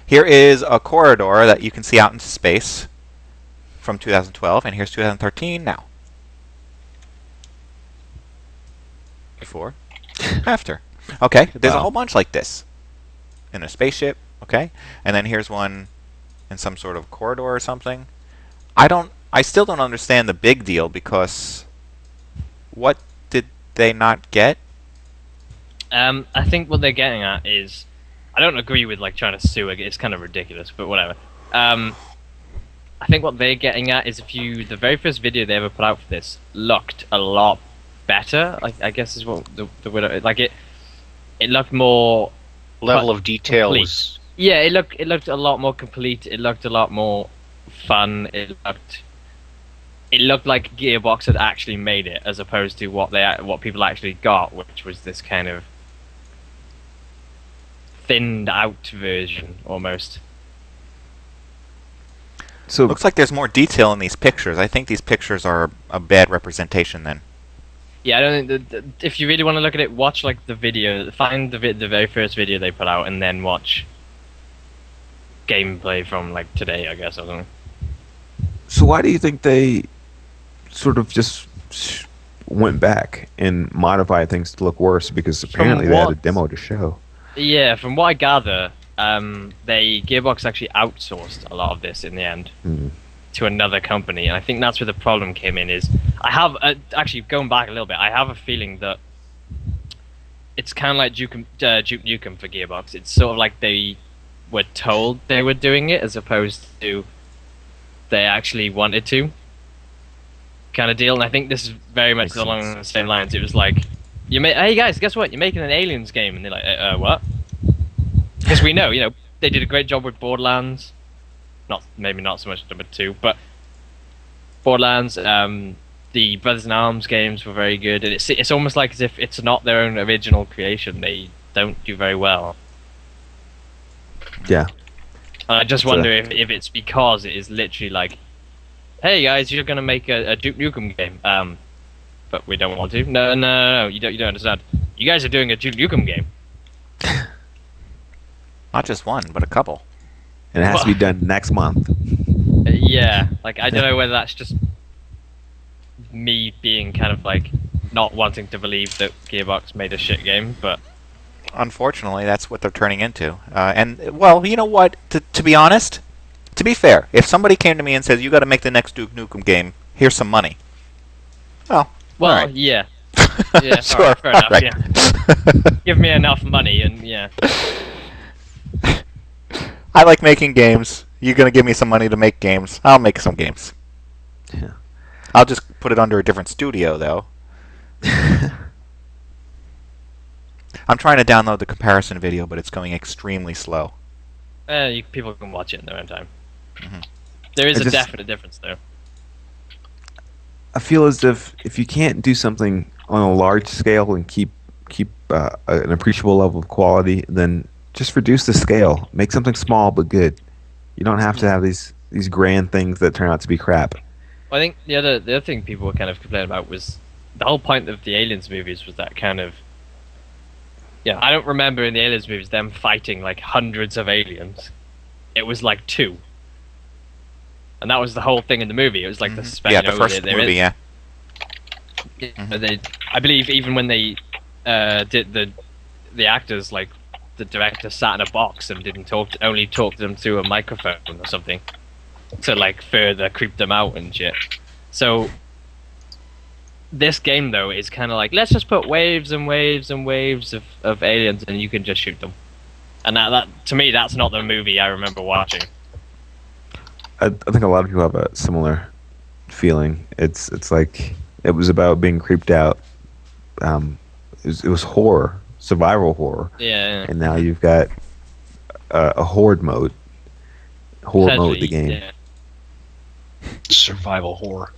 Here is a corridor that you can see out into space from 2012, and here's 2013 now. Before, after. Okay, there's a whole bunch like this in a spaceship. Okay, and then here's one in some sort of corridor or something. I still don't understand the big deal, because what did they not get? I think what they're getting at is, I don't agree with like trying to sue. It's kind of ridiculous, but whatever. I think what they're getting at is the very first video they ever put out for this looked a lot better. Like, I guess is what the word, like it looked more Level of detail complete. was. Yeah, it looked a lot more complete. It looked a lot more fun. It looked like Gearbox had actually made it, as opposed to what people actually got, which was this kind of thinned out version almost. So Looks like there's more detail in these pictures. I think these pictures are a bad representation then. Yeah, I don't think if you really want to look at it, watch like the video, find the very first video they put out, and then watch gameplay from like today, I guess. I don't know. So why do you think they sort of just went back and modified things to look worse? Because apparently they had a demo to show. Yeah, from what I gather, Gearbox actually outsourced a lot of this in the end to another company, and I think that's where the problem came in. Is I have actually going back a little bit, I have a feeling that it's kind of like Duke Nukem for Gearbox. It's sort of like they were told they were doing it, as opposed to they actually wanted to, kind of deal. And I think this is very much along the same lines. It was like, hey guys, guess what? You're making an Aliens game, and they're like, what? Because we know, they did a great job with Borderlands. Maybe not so much number 2, but Borderlands. The Brothers in Arms games were very good, and it's almost like as if it's not their own original creation. They don't do very well. Yeah. And I just wonder if it's because it is literally like, hey guys, you're gonna make a Duke Nukem game, but we don't want to. No, you don't understand. You guys are doing a Duke Nukem game. Not just one, but a couple. And it has to be done next month. Yeah, like I don't know whether that's just me being kind of like not wanting to believe that Gearbox made a shit game, but Unfortunately, that's what they're turning into. And well, you know what? To be honest, to be fair, if somebody came to me and says you got to make the next Duke Nukem game, here's some money. Well, all right. Yeah. Yeah, Sure, alright, fair enough, alright. yeah. Give me enough money and yeah. I like making games. You're gonna give me some money to make games. I'll make some games. Yeah. I'll just put it under a different studio, though. I'm trying to download the comparison video, but it's going extremely slow. People can watch it in their own time. Mhm. There is a definite difference there. I feel as if you can't do something on a large scale and keep an appreciable level of quality, then just reduce the scale. Make something small but good. You don't have to have these grand things that turn out to be crap. Well, I think the other thing people were kind of complaining about was the whole point of the Aliens movies was that kind of. Yeah, I don't remember in the Aliens movies them fighting like hundreds of aliens. It was like 2. And that was the whole thing in the movie. It was like the suspension. Yeah, the first movie, yeah. I believe even when they did the actors, like the director sat in a box and didn't only talk to them through a microphone or something to like further creep them out and shit. So this game though is kind of like, let's just put waves and waves and waves of aliens and you can just shoot them. And that to me, that's not the movie I remember watching. I think a lot of people have a similar feeling. It's like it was about being creeped out. it was horror, survival horror. Yeah. And now you've got a horde mode. Horde mode the game. Yeah. Survival horror.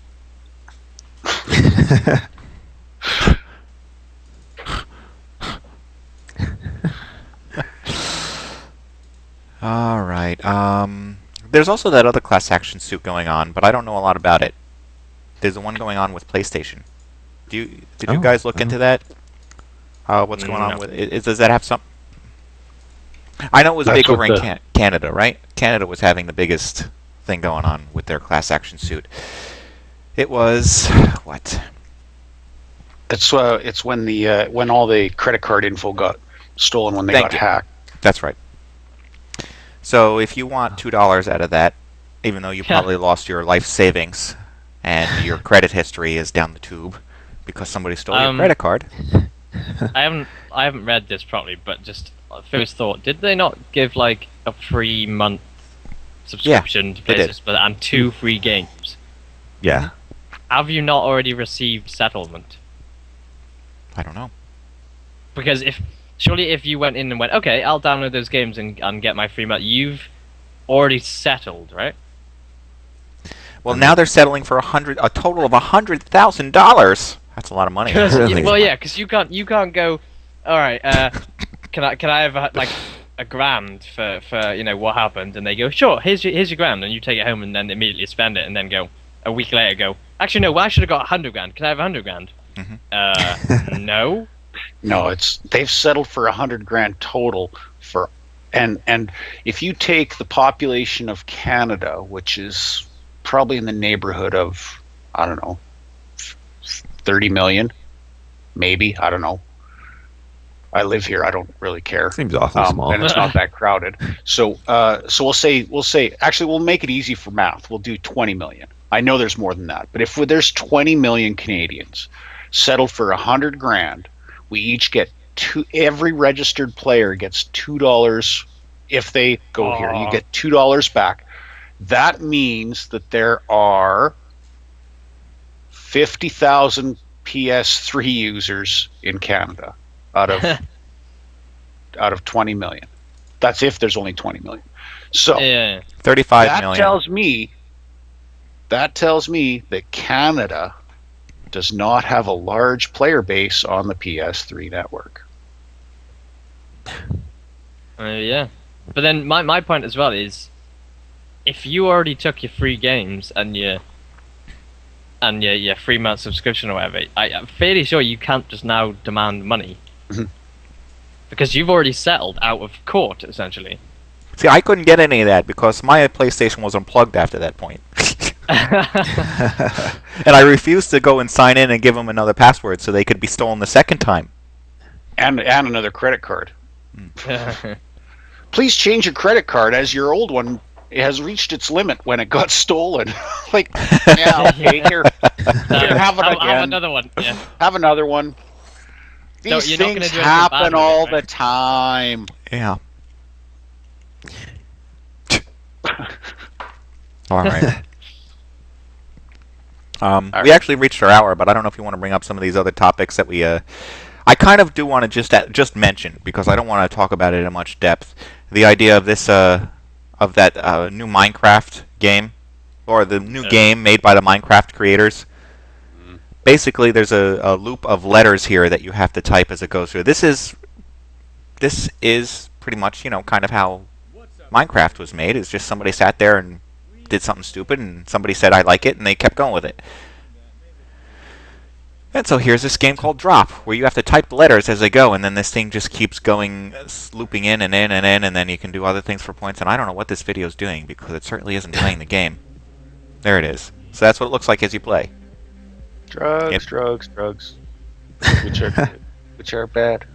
All right. There's also that other class action suit going on, but I don't know a lot about it. There's the one going on with PlayStation. Did you guys look into that? What's going on with it? Does that have some? I know it was That's big over what in Canada, right? Canada was having the biggest thing going on with their class action suit. It was what? It's when the when all the credit card info got stolen when they got hacked. That's right. So if you want $2 out of that, even though you probably lost your life savings and your credit history is down the tube because somebody stole your credit card. I haven't read this properly, but just first thought, did they not give like a free month subscription to PlayStation and 2 free games? Yeah. Have you not already received settlement? I don't know. Because surely if you went in and went, okay, I'll download those games and get my free month, you've already settled, right? Well, now they're settling for a total of $100,000. That's a lot of money. Well, yeah, because you can't go. All right, can I have like a grand for what happened? And they go, sure, here's your grand, and you take it home and then immediately spend it, and then go a week later go, actually no, well, I should have got 100 grand. Can I have 100 grand? No. No, they've settled for 100 grand total for, and if you take the population of Canada, which is probably in the neighborhood of, I don't know, 30 million, maybe, I don't know. I live here, I don't really care. Seems awfully small. And it's not that crowded. So we'll say, actually, we'll make it easy for math. We'll do 20 million. I know there's more than that, but if there's 20 million Canadians settled for 100 grand, we each get every registered player gets $2 if they go here. You get $2 back. That means that there are 50,000 PS3 users in Canada out of 20 million. That's if there's only 20 million. So 35 million. That tells me that Canada does not have a large player base on the PS3 network. Yeah, but then my point as well is, if you already took your free games and your 3-month subscription or whatever, I'm fairly sure you can't just now demand money. Because you've already settled out of court, essentially. See, I couldn't get any of that because my PlayStation was unplugged after that point. And I refused to go and sign in and give them another password so they could be stolen the second time. And another credit card. Please change your credit card as your old one has reached its limit when it got stolen. Like, yeah, okay, here have it again. Have another one. Yeah. Have another one. These things happen all the time. Yeah. All right. We actually reached our hour, but I don't know if you want to bring up some of these other topics that we. I kind of do want to just mention, because I don't want to talk about it in much depth. The idea of this of that new Minecraft game, or the new game made by the Minecraft creators. Basically, there's a loop of letters here that you have to type as it goes through. This is pretty much, kind of how Minecraft was made. It's just somebody sat there and did something stupid, and somebody said, I like it, and they kept going with it. And so here's this game called Drop, where you have to type the letters as they go, and then this thing just keeps going, looping in and in and in, and then you can do other things for points. And I don't know what this video is doing, because it certainly isn't playing the game. There it is. So that's what it looks like as you play. Drugs, which are bad.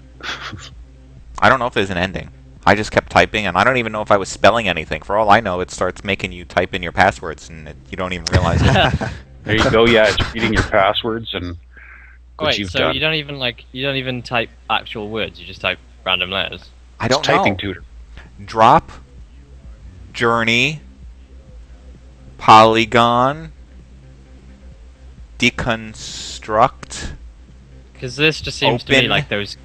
I don't know if there's an ending. I just kept typing, and I don't even know if I was spelling anything. For all I know, it starts making you type in your passwords, and you don't even realize it. There you go. Yeah, it's reading your passwords and what you've done. You don't even type actual words. You just type random letters. I don't know. Typing tutor. Drop, journey, polygon, deconstruct, Because this just seems to me Open. like those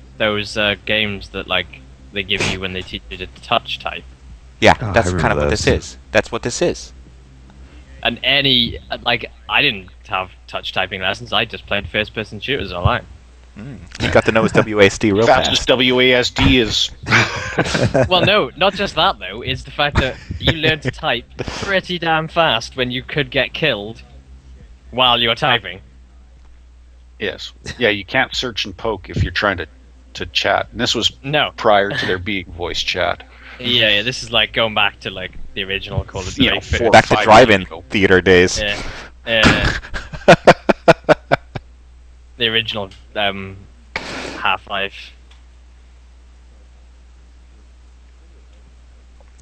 games that like they give you when they teach you to touch type. Yeah, Oh, that's I kind of remember what those. this is. That's what this is. And any like I didn't have touch typing lessons. I just played first-person shooters online. You got to know his WASD real Fastest fast. WASD is Well, no, not just that though. It's the fact that you learn to type pretty damn fast when you could get killed while you're typing. yes. Yeah, you can't search and poke if you're trying to chat. And this was No. prior to there being voice chat. Yeah, this is like going back to like the original Call of Duty. You know, four- Back to 5 drive-in years ago. theater days. Yeah. The original Half-Life.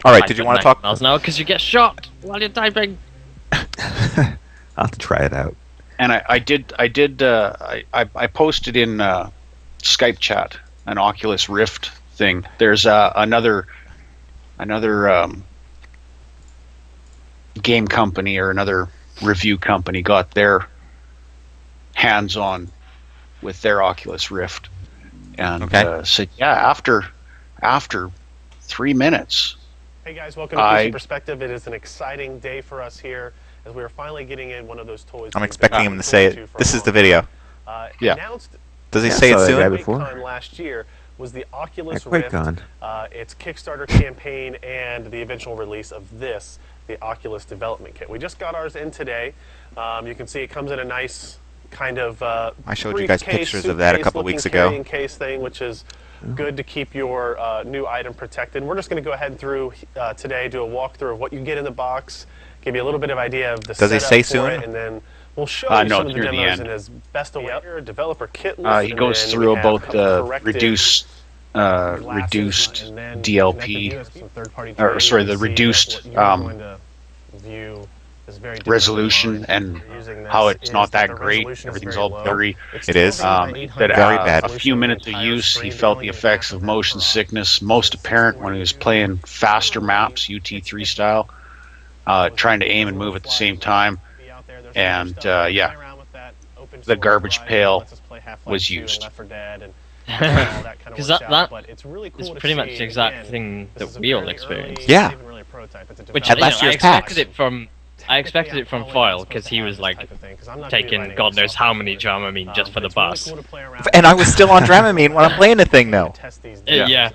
All right, did you want to talk? miles an hour because you get shot while you're typing. I'll have to try it out. And I posted in Skype chat an Oculus Rift thing. There's another game company or another review company got their hands on with their Oculus Rift and said, yeah, after 3 minutes. Hey guys, welcome to PC Perspective. It is an exciting day for us here as we are finally getting in one of those toys. I'm expecting him to say it. This is the video. Yeah. Announced Does he say it saw that guy soon? before. QuakeCon last year was the Oculus At Rift, QuakeCon. its Kickstarter campaign, and the eventual release of this, the Oculus Development Kit. We just got ours in today. You can see it comes in a nice kind of I showed you guys briefcase, pictures of that a couple suitcase-looking weeks ago. carrying case thing, which is good to keep your new item protected. We're just going to go ahead through today, do a walkthrough of what you get in the box, give you a little bit of idea of the Does he setup say for soon? it, and then we'll show you No, some of the near the demos end. in his best aware developer kit list. He and goes then through we have about the corrected reduced glasses, and then DLP, connected USB, some third-party or training sorry, to the see reduced that what you're going to view is very different resolution than mine. and You're using this how it's is not that the great. resolution is Everything's very all low. blurry. It's It is. still That Very bad. a few minutes of use, he felt the effects of motion sickness most apparent when he was playing faster maps, UT3 style, trying to aim and move at the same time. And yeah, the garbage pail was used. Because that is pretty much the exact thing that we all experienced. Yeah. Which At last I year's expected PAX. it from. I expected it from Foyle because he was like taking God knows how many Dramamine just for the bus. And I was still on Dramamine when I'm playing the thing, though. Yeah.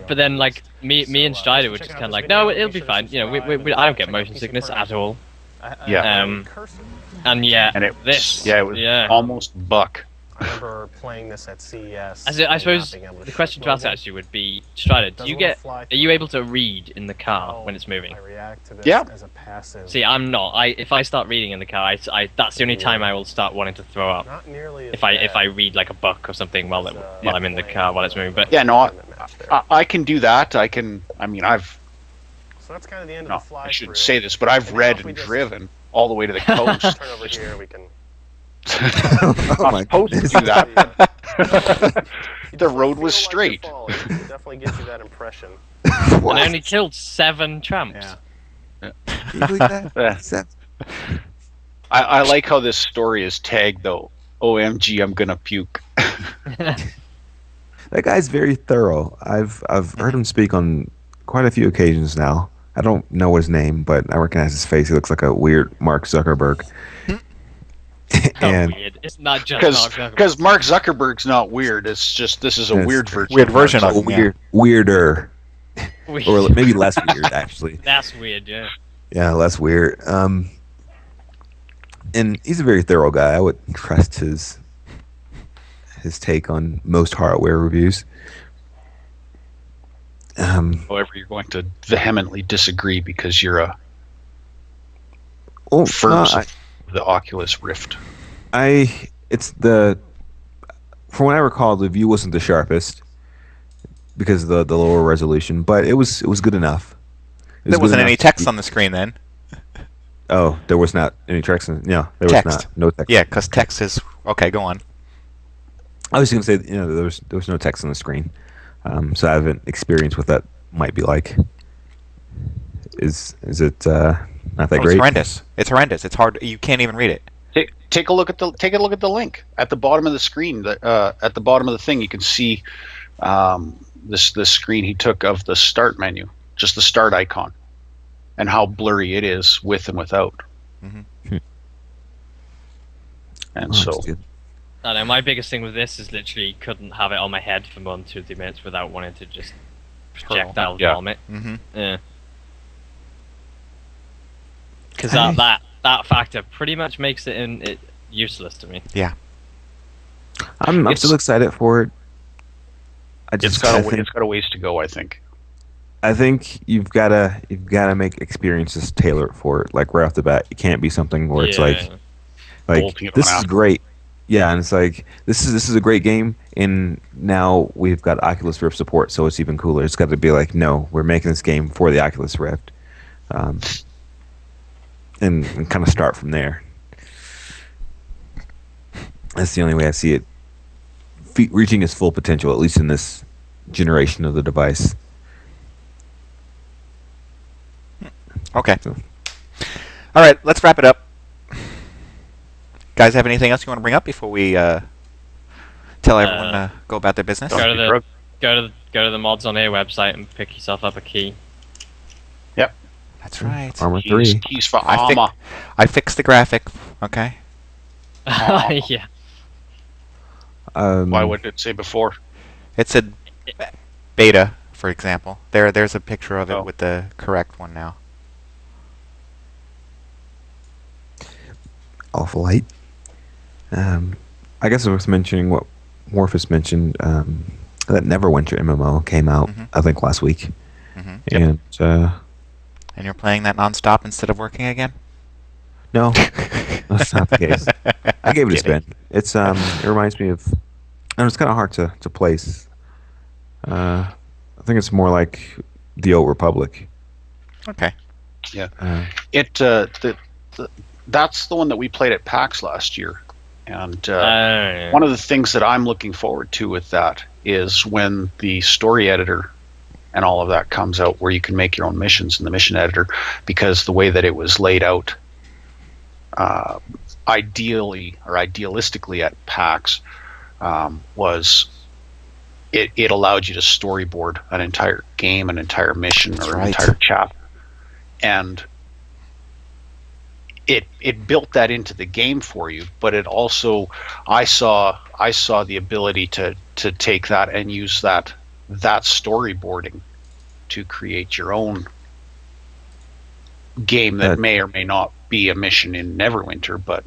But then like me and Stryder were just kind of like, no, it'll be fine. You know, I don't get motion sickness at all. Yeah. And yeah, And it this. was almost buck. I remember playing this at CES. I suppose the question to ask actually would be, Stryder, are you able to read in the car when it's moving? I react to this Yeah. as a passive. See, I'm not. If I start reading in the car, that's the only time I will start wanting to throw up. Not nearly as If I bad read like a book or something while I'm in the car while it's moving. But Yeah, no, I can do that. I mean, I've So that's kind of the end no, of the fly I shouldn't through. say this, but I've And read now if we and just driven all the way to the coast. Turn over here, we can. Oh my supposed to goodness. do that. You The definitely road feel was like you're straight. falling. It definitely gives you that impression. and I only killed 7 tramps. Can you believe that? Yeah. Except- I like how this story is tagged though. OMG, I'm gonna puke. That guy's very thorough. I've heard him speak on quite a few occasions now. I don't know his name, but I recognize his face. He looks like a weird Mark Zuckerberg. How weird. It's not just Mark Zuckerberg. Because Mark Zuckerberg's not weird. It's just this is a Yes. weird version. Weird version Mark of Zuckerberg. him, yeah. Weirder, Weird. or maybe less weird actually. That's weird, yeah. Yeah, less weird. And he's a very thorough guy. I would trust his take on most hardware reviews. However, you're going to vehemently disagree because you're a Oh, no, first of the Oculus Rift. it's the, from what I recall, the view wasn't the sharpest because of the lower resolution, but it was good enough. It was There good wasn't enough any to text be- on the screen then. Oh, there was not any text. No, there Text. was not. No text. Yeah, because text is... Okay, go on. I was going to say, there was no text on the screen, so I haven't experienced what that might be like. Is it not that Oh, it's great? horrendous. It's horrendous. It's hard. You can't even read it. Take a look at the link at the bottom of the screen. At the bottom of the thing, you can see this screen he took of the start menu, just the start icon, and how blurry it is with and without. Mm-hmm. And I know my biggest thing with this is literally couldn't have it on my head for more than 2 or 3 minutes without wanting to just projectile vomit. Mm-hmm. Yeah. Because that factor pretty much makes it useless to me. Yeah. I'm still excited for it. It's got a ways to go, I think. I think you've gotta make experiences tailored for it. Like right off the bat, it can't be something where it's like this is great. Yeah, and it's like this is a great game, and now we've got Oculus Rift support, so it's even cooler. It's got to be like, no, we're making this game for the Oculus Rift, and kind of start from there. That's the only way I see it reaching its full potential, at least in this generation of the device. Okay. All right, let's wrap it up. Guys, have anything else you want to bring up before we tell everyone to go about their business? Go to the MODSonair website and pick yourself up a key. Yep. That's right. Armor 3. Keys for armor. I fixed the graphic. Okay. Yeah. Why would it say before? It said beta, for example. There's a picture of it with the correct one now. Awful light. I guess I was mentioning what Morphus mentioned. That Neverwinter MMO came out, I think, last week. Mm-hmm. And you're playing that nonstop instead of working again? No, that's not the case. I gave it a spin. It's it reminds me of, and it's kind of hard to place. I think it's more like the Old Republic. Okay. Yeah. That's the one that we played at PAX last year, and one of the things that I'm looking forward to with that is when the story editor and all of that comes out, where you can make your own missions in the mission editor, because the way that it was laid out, idealistically at PAX, was it allowed you to storyboard an entire game, an entire mission, an entire chapter, and it built that into the game for you. But it also, I saw the ability to take that and use that storyboarding to create your own game that may or may not be a mission in Neverwinter, but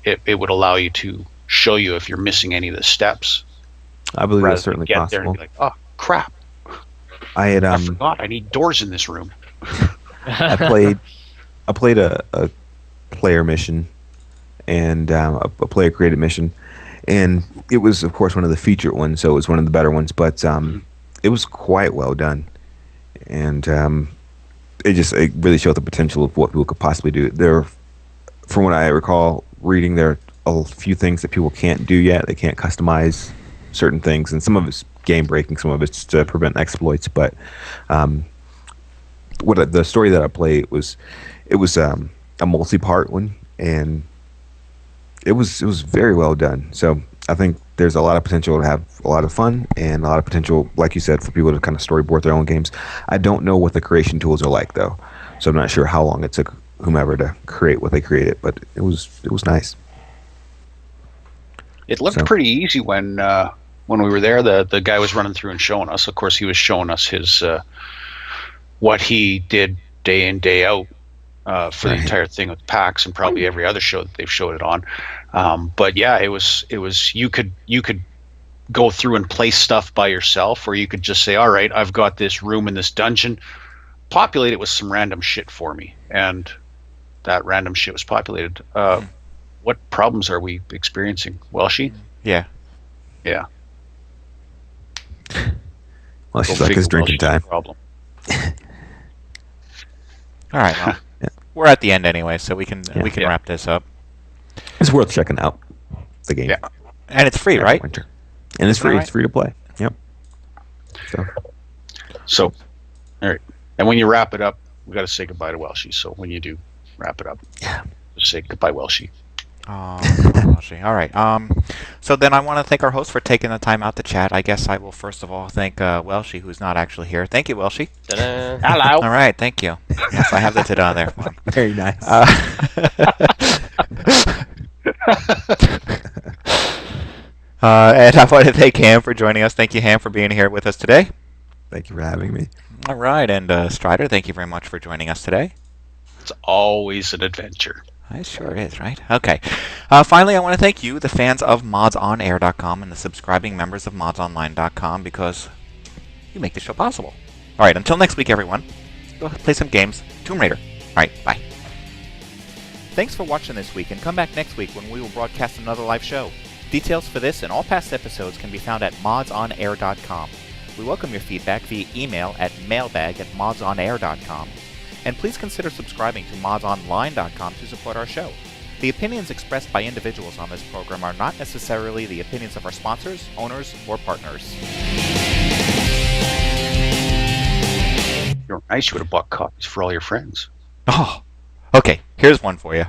it would allow you to show you if you're missing any of the steps. I believe that's certainly get possible. There and be like, oh crap! I forgot. I need doors in this room. I played a player mission and a player created mission, and it was, of course, one of the featured ones, so it was one of the better ones. But it was quite well done, and it really showed the potential of what people could possibly do. There, from what I recall reading, there are a few things that people can't do yet. They can't customize certain things, and some of it's game breaking, some of it's to prevent exploits. But the story that I played was a multi-part one, and it was very well done. So I think there's a lot of potential to have a lot of fun, and a lot of potential, like you said, for people to kind of storyboard their own games. I don't know what the creation tools are like, though, so I'm not sure how long it took whomever to create what they created, but it was nice. It looked pretty easy when we were there. The guy was running through and showing us. Of course, he was showing us his what he did day in, day out for the entire thing with PAX and probably every other show that they've showed it on. But yeah, it was you could go through and place stuff by yourself, or you could just say, all right, I've got this room in this dungeon, populate it with some random shit for me, and that random shit was populated. What problems are we experiencing, Welshy? Yeah. Well, she's like his drinking time. Problem. All right. Well, we're at the end anyway, so we can wrap this up. It's worth checking out the game. Yeah. And it's free, right? Winter. And it's free. Right? It's free to play. Yep. So, all right. And when you wrap it up, we got to say goodbye to Welshy. So when you do wrap it up, just say goodbye, Welshy. Oh, Welshy. All right. So then I want to thank our host for taking the time out to chat. I guess I will first of all thank Welshy, who's not actually here. Thank you, Welshy. Ta-da. Hello. All right. Thank you. Yes, I have the ta-da there for him. Very nice. And I want to thank Ham for joining us. Thank you, Ham, for being here with us today. Thank you for having me. All right. And Stryder, thank you very much for joining us today. It's always an adventure. It sure is, right? Okay. Finally, I want to thank you, the fans of MODSonair.com and the subscribing members of MODSOnline.com, because you make the show possible. All right, until next week, everyone, go play some games. Tomb Raider. All right, bye. Thanks for watching this week, and come back next week when we will broadcast another live show. Details for this and all past episodes can be found at MODSonair.com. We welcome your feedback via email at mailbag@modsonair.com. And please consider subscribing to MODSOnline.com to support our show. The opinions expressed by individuals on this program are not necessarily the opinions of our sponsors, owners, or partners. You're nice. You would have bought copies for all your friends. Oh, okay. Here's one for you.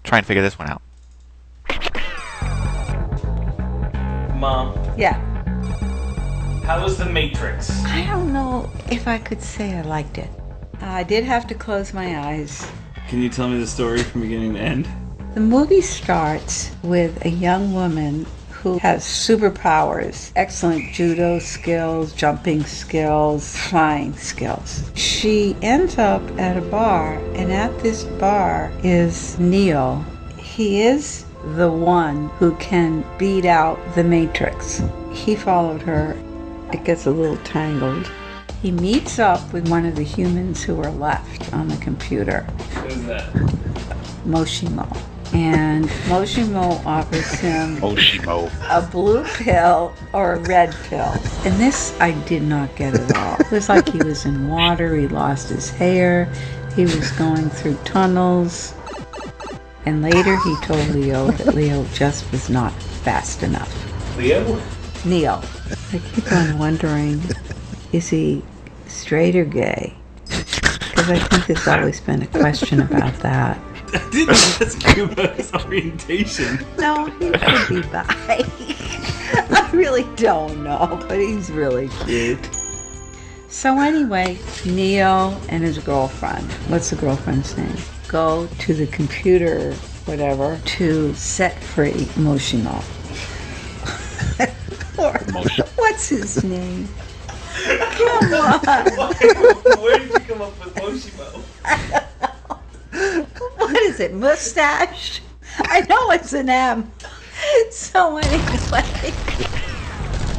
Try and figure this one out. Mom, Yeah. how was The Matrix? I don't know if I could say I liked it. I did have to close my eyes. Can you tell me the story from beginning to end? The movie starts with a young woman who has superpowers, excellent judo skills, jumping skills, flying skills. She ends up at a bar, and at this bar is Neo. He is the one who can beat out the Matrix. He followed her. It gets a little tangled. He meets up with one of the humans who are left on the computer, Who's that? Moshimo. And Moshimo offers him Oshimo. a blue pill or a red pill. And this I did not get at all. It was like he was in water, he lost his hair, he was going through tunnels. And later he told Leo that Leo just was not fast enough. Leo? Neo. I keep on wondering, is he straight or gay? Because I think there's always been a question about that. I didn't ask you about his orientation. No, he could be bi. I really don't know, but he's really cute. So anyway, Neo and his girlfriend, what's the girlfriend's name? Go to the computer, whatever, to set free Moshimo. Or, what's his name? Come on. Where did you come up with Moshimo? What is it, mustache? I know it's an M. So anyway,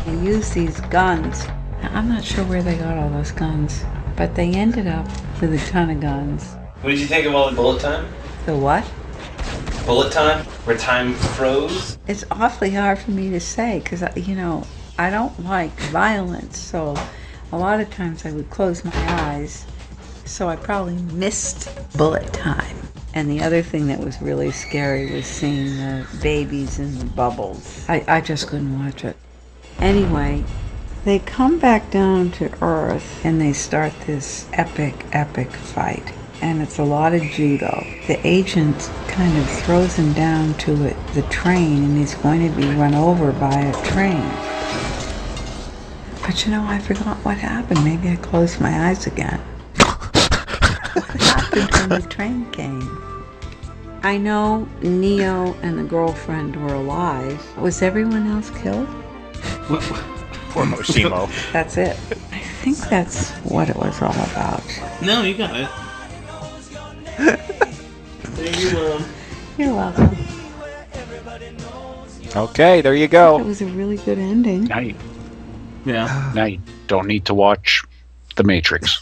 they use these guns. I'm not sure where they got all those guns, but they ended up with a ton of guns. What did you think of all the bullet time? The what? Bullet time? Where time froze? It's awfully hard for me to say because, I don't like violence, so a lot of times I would close my eyes, so I probably missed bullet time. And the other thing that was really scary was seeing the babies in the bubbles. I just couldn't watch it. Anyway, they come back down to Earth and they start this epic fight. And it's a lot of judo. The agent kind of throws him down to the train, and he's going to be run over by a train. But I forgot what happened. Maybe I closed my eyes again. What happened when the train came? I know Neo and the girlfriend were alive. Was everyone else killed? Poor Moshimo. That's it. I think that's what it was all about. No, you got it. Thank you, Mom. You're welcome. Okay, there you It go. was a really good ending. Now you Yeah. don't need to watch The Matrix.